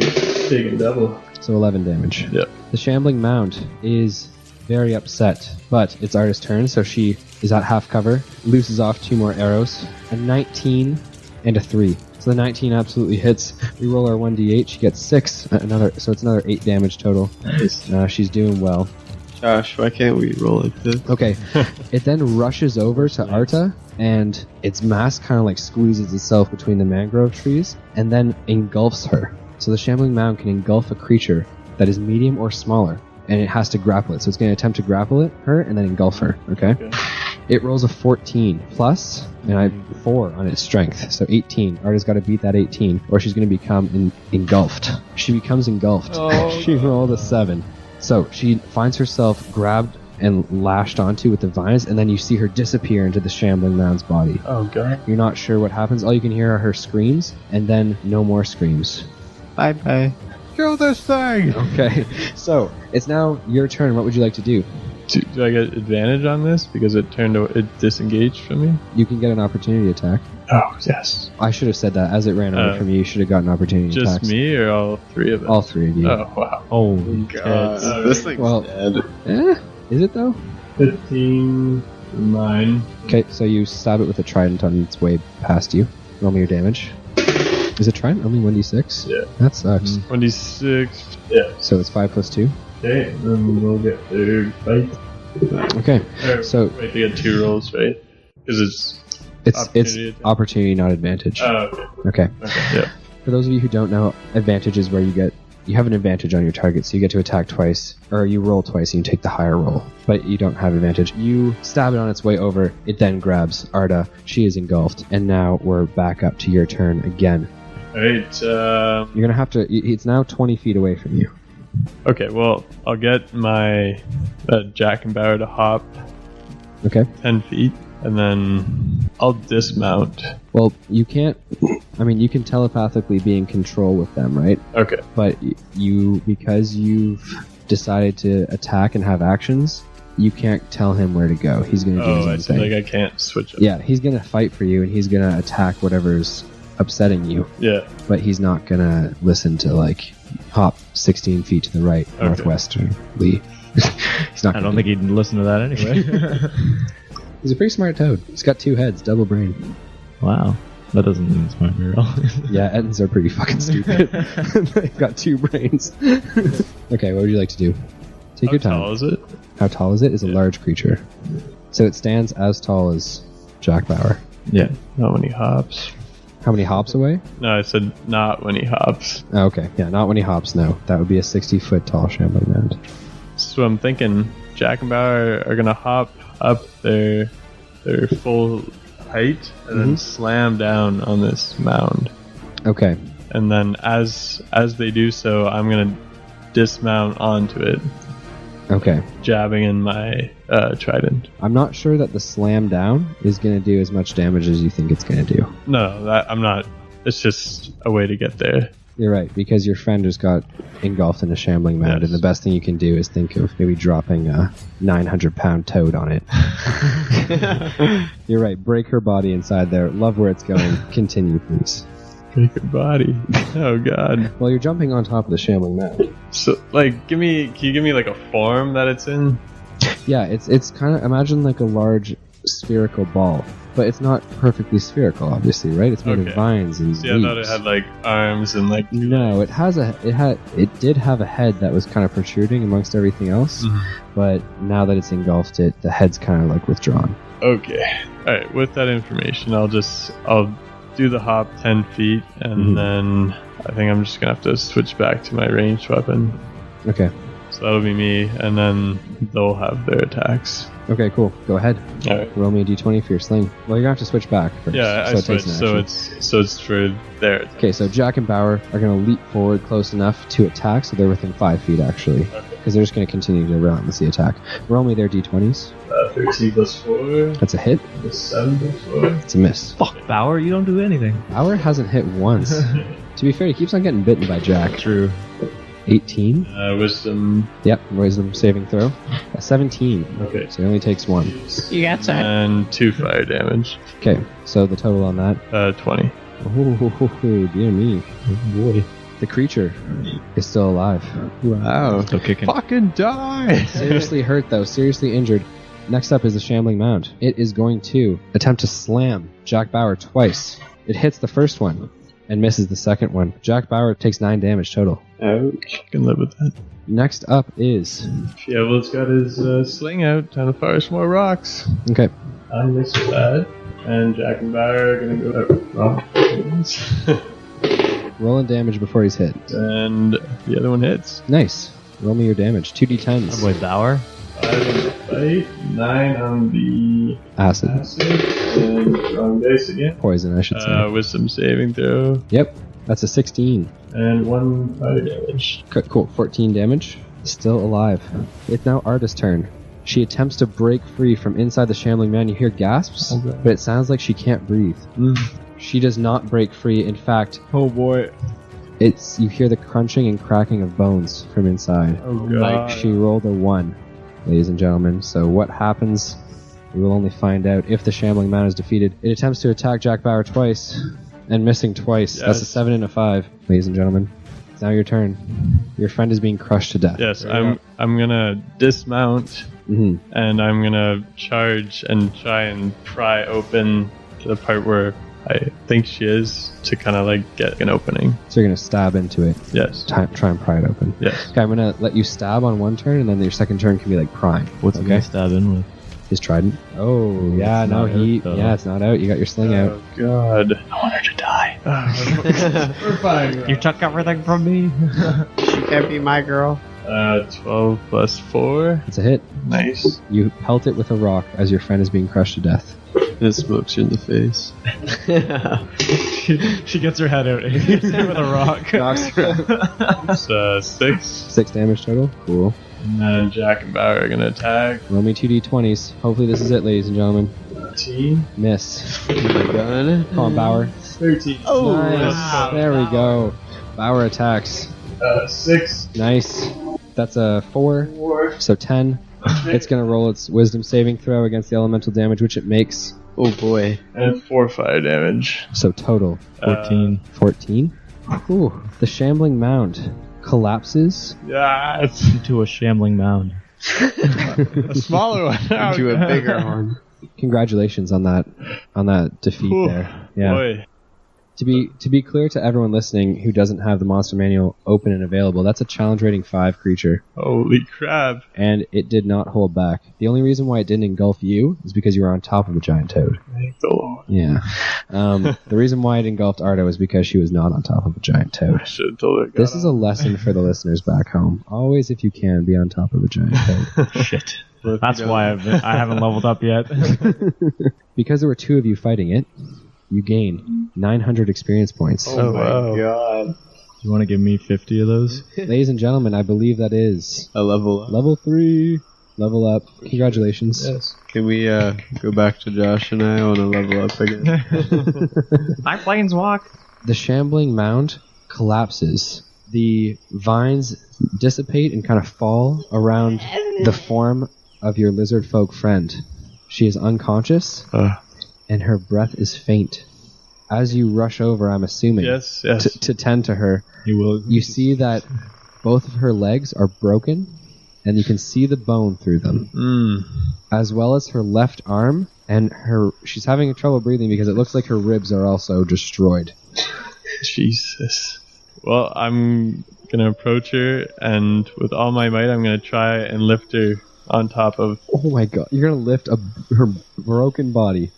D: taking double.
A: So 11 damage.
D: Yep.
A: The shambling mound is very upset, but it's Arda's turn, so she is at half cover, looses off 2 more arrows, a 19 and a 3. So the 19 absolutely hits. We roll our 1d8, she gets 6, so it's another 8 damage total.
D: Nice.
A: She's doing well.
B: Josh, why can't we roll like this?
A: Okay, it then rushes over to Arta, and its mass kind of like squeezes itself between the mangrove trees, and then engulfs her. So the shambling mound can engulf a creature that is medium or smaller, and it has to grapple it. So it's going to attempt to grapple her and then engulf her, okay? It rolls a 14 plus, and I 4 on its strength, so 18. Arta's got to beat that 18, or she's going to become engulfed. She becomes engulfed. She rolled a 7. So she finds herself grabbed and lashed onto with the vines, and then you see her disappear into the shambling mound's body.
D: Oh, God.
A: You're not sure what happens. All you can hear are her screams, and then no more screams.
B: Bye-bye.
A: Kill this thing! Okay, so it's now your turn. What would you like to do?
D: Do I get advantage on this because it disengaged from me?
A: You can get an opportunity attack.
D: Oh, yes.
A: I should have said that. As it ran away from you should have gotten opportunity
D: just
A: attacks.
D: Just me or all 3 of us?
A: All 3 of you.
D: Oh, wow.
C: Holy
B: God. This thing's dead.
A: Is it though?
D: 15, 9.
A: Okay, so you stab it with a trident on its way past you. Roll me your damage. Is it trident only 1d6?
D: Yeah.
A: That sucks.
D: 1d6. Yeah.
A: So it's 5 plus 2?
D: Okay, then we'll get their fight.
A: Okay, so...
D: Wait, they get 2 rolls, right? Because
A: it's opportunity, not advantage.
D: Oh,
A: okay.
D: Yeah.
A: For those of you who don't know, advantage is where you have an advantage on your target, so you get to attack twice, or you roll twice and you take the higher roll, but you don't have advantage. You stab it on its way over, it then grabs Arda, she is engulfed, and now we're back up to your turn again.
D: Alright,
A: you're gonna have to, it's now 20 feet away from you.
D: Okay, well, I'll get my Jack and Bauer to hop 10 feet, and then I'll dismount.
A: Well, you can't, you can telepathically be in control with them, right?
D: Okay.
A: But because you've decided to attack and have actions, you can't tell him where to go. He's going to do his own thing.
D: Like I can't switch up.
A: Yeah, he's going to fight for you, and he's going to attack whatever's upsetting you.
D: Yeah.
A: But he's not going to listen to, hop 16 feet to the right, northwesterly. He's not.
C: I don't think he'd listen to that anyway.
A: He's a pretty smart toad. He's got 2 heads, double brain.
C: Wow. That doesn't mean smart very well.
A: Yeah, Ettins are pretty fucking stupid. They've got 2 brains. Okay, what would you like to do? Take your time.
D: How tall is it?
A: How tall is it? It's a large creature. So it stands as tall as Jack Bauer.
C: Yeah.
D: Not when he hops.
A: How many hops away?
D: No, I said not when he hops.
A: Oh, okay. Yeah, not when he hops, no. That would be a 60-foot tall shambling mound.
D: So I'm thinking Jack and Bauer are going to hop up their full height and then slam down on this mound.
A: Okay.
D: And then as they do so, I'm going to dismount onto it.
A: Okay.
D: Jabbing in my trident.
A: I'm not sure that the slam down is going to do as much damage as you think it's going to do.
D: No, I'm not. It's just a way to get there.
A: You're right, because your friend just got engulfed in a shambling mound, and the best thing you can do is think of maybe dropping a 900-pound toad on it. You're right, break her body inside there. Love where it's going. Continue, please.
D: Break her body. Oh, God.
A: Well, you're jumping on top of the shambling mound.
D: So, can you give me a form that it's in?
A: Yeah, it's kind of, imagine a large spherical ball. But it's not perfectly spherical, obviously, right? It's made of vines and leaves.
D: I thought it had arms and
A: No, it did have a head that was kind of protruding amongst everything else. But now that it's engulfed it, the head's kind of withdrawn.
D: Okay. All right. With that information, I'll do the hop 10 feet, and then I think I'm just gonna have to switch back to my ranged weapon.
A: Okay.
D: So that'll be me, and then they'll have their attacks.
A: Okay, cool. Go ahead.
D: All right.
A: Roll me a d20 for your sling. Well, you're gonna have to switch back first.
D: Yeah, I switched. So it's for their attack.
A: Okay, so Jack and Bauer are gonna leap forward close enough to attack, so they're within 5 feet actually, because they're just gonna continue to relentlessly attack. Roll me their d20s.
D: 13 plus 4.
A: That's a hit.
D: Plus 7 plus 4.
A: It's a miss.
C: Fuck, Bauer, you don't do anything.
A: Bauer hasn't hit once. To be fair, he keeps on getting bitten by Jack.
C: True.
A: 18.
D: Wisdom.
A: Yep, wisdom saving throw. A 17.
D: Okay.
A: So he only takes 1.
E: You got that.
D: And 2 fire damage.
A: Okay, so the total on that.
D: 20.
A: Oh, dear me.
C: Oh boy.
A: The creature is still alive.
B: Wow.
C: Still kicking.
B: Fucking die!
A: Seriously hurt, though. Seriously injured. Next up is the Shambling Mound. It is going to attempt to slam Jack Bauer twice. It hits the first one and misses the second one. Jack Bauer takes 9 damage total.
D: Ouch. I can live with that.
A: Next up is...
D: Fievel's got his sling out, trying to fire some more rocks.
A: Okay.
D: I missed that. And Jack and Bauer are going to go rock.
A: Rolling damage before he's hit.
D: And the other one hits.
A: Nice. Roll me your damage. 2d10s.
C: Oh boy, Bauer.
D: 5 on the fight, 9 on the
A: Acid.
D: acid, and wrong dice again.
A: Poison, I should say.
D: Wisdom saving throw,
A: Yep. That's a 16.
D: and 1 fire damage.
A: Cool. 14 damage. Still alive. It's now Arda's turn. She attempts to break free from inside the Shambling Man. You hear gasps,
D: Okay.
A: but it sounds like she can't breathe. She does not break free. In fact,
C: Oh boy.
A: you hear the crunching and cracking of bones from inside.
D: Oh god.
A: She rolled a 1, ladies and gentlemen. So what happens? We will only find out if the Shambling Man is defeated. It attempts to attack Jack Bauer twice, and missing twice. That's a
D: Yes.
A: 7 and a 5, ladies and gentlemen. It's now your turn. Your friend is being crushed to death.
D: Yes, I'm gonna dismount,
A: hmm
D: and I'm gonna charge and try and pry open to the part where I think she is, to kind of like get an opening.
A: So you're going to stab into it.
D: Yes.
A: Try and pry it open.
D: Yes.
A: Okay, I'm going to let you stab on one turn, and then your second turn can be like prying.
C: What's he
A: okay?
C: gonna stab in with?
A: His trident. Oh, yeah,
C: it's
A: no,
C: not out, though.
A: yeah, it's not out. You got your sling out.
D: Oh god.
C: I want her to die.
D: We're fine.
E: You took everything from me.
B: She can't be my girl.
D: 12 plus 4.
A: It's a hit.
D: Nice.
A: You pelt it with a rock as your friend is being crushed to death.
B: It smokes you in the face.
C: She gets her head out and hits it with a rock.
D: It's 6.
A: 6 damage total. Cool.
D: And then Jack and Bauer are gonna attack.
A: Roll me 2d20s. Hopefully this is it, ladies and gentlemen.
D: 13.
A: Miss.
B: Oh my god.
A: Come on, Bauer.
D: 13.
B: Oh,
A: Nice.
B: wow.
A: There we go. Bauer attacks.
D: 6.
A: Nice. That's a 4.
D: 4.
A: So 10. It's going to roll its wisdom saving throw against the elemental damage, which it makes.
B: Oh boy.
D: And 4 fire damage.
A: So total
C: 14.
A: 14. Ooh. The Shambling Mound collapses.
D: Yes.
C: Into a shambling mound.
D: A smaller one.
B: Into a bigger one.
A: Congratulations on that defeat
D: Ooh,
A: there. Yeah.
D: Boy.
A: To be clear to everyone listening who doesn't have the monster manual open and available, that's a challenge rating 5 creature,
D: Holy crap.
A: and it did not hold back. The only reason why it didn't engulf you is because you were on top of a giant toad.
D: Thank the Lord.
A: Yeah. The reason why it engulfed Arda was because she was not on top of a giant toad.
D: I should have told her.
A: This is a lesson for the listeners back home. Always, if you can, be on top of a giant toad.
C: Shit. That's why I haven't leveled up yet.
A: Because there were 2 of you fighting it, you gain 900 experience points.
B: Oh my
D: wow.
B: god.
C: You want to give me 50 of those?
A: Ladies and gentlemen, I believe that is
B: A level up.
A: level 3. Level up. Congratulations.
D: Yes.
B: Can we go back to Josh and I want to level up again?
E: I planeswalk.
A: The Shambling Mound collapses. The vines dissipate and kind of fall around the form of your lizard folk friend. She is unconscious, and her breath is faint. As you rush over, I'm assuming,
D: Yes.
A: to tend to her, you see that both of her legs are broken, and you can see the bone through them, as well as her left arm, and she's having trouble breathing because it looks like her ribs are also destroyed.
D: Jesus. Well, I'm going to approach her, and with all my might, I'm going to try and lift her on top of...
A: Oh my god, you're gonna lift her broken body.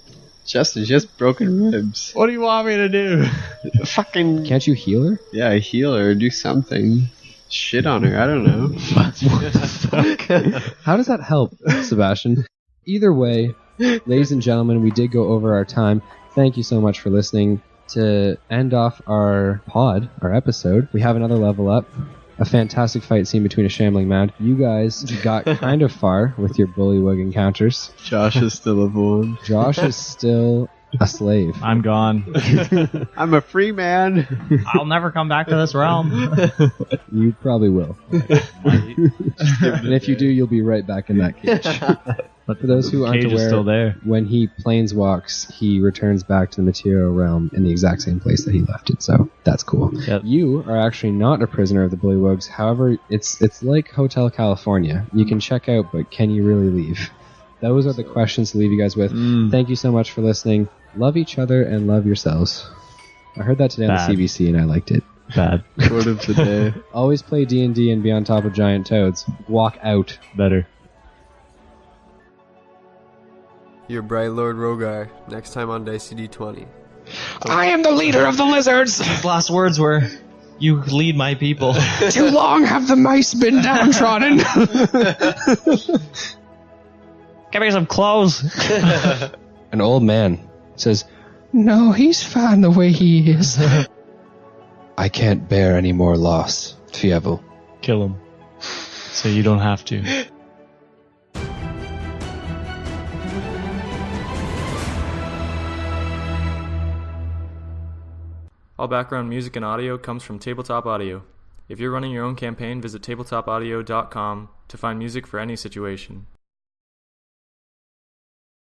B: Justin, she has broken ribs.
D: What do you want me to do?
B: Fucking...
A: Can't you heal her?
B: Yeah, heal her, do something. Shit on her, I don't know.
A: How does that help, Sebastian? Either way, ladies and gentlemen, we did go over our time. Thank you so much for listening. To end off our episode, we have another level up. a fantastic fight scene between a shambling man. You guys got kind of far with your bullywug encounters.
B: Josh is still a villain.
A: Josh is still a slave.
C: I'm gone.
B: I'm a free man.
E: I'll never come back to this realm.
A: You probably will. And if you do, you'll be right back in that cage. But for those who aren't
C: Cage is
A: aware,
C: still there.
A: when he planeswalks, he returns back to the material realm in the exact same place that he left it. So that's cool.
C: Yep.
A: You are actually not a prisoner of the Bullywugs. However, it's like Hotel California. You can check out, but can you really leave? Those are the questions to leave you guys with. Thank you so much for listening. Love each other and love yourselves. I heard that today
C: Bad.
A: on the CBC and I liked it.
C: Bad.
B: Quote of the day.
A: Always play D&D and be on top of giant toads. Walk out.
C: Better.
B: Your Bright Lord Rogar. Next time on Dicey D20.
E: I am the leader of the lizards. His last words were, "You lead my people." Too long have the mice been downtrodden. Give me some clothes.
A: An old man says, "No, he's fine the way he is." I can't bear any more loss, Fievel.
C: Kill him. So you don't have to.
F: All background music and audio comes from Tabletop Audio. If you're running your own campaign, visit tabletopaudio.com to find music for any situation.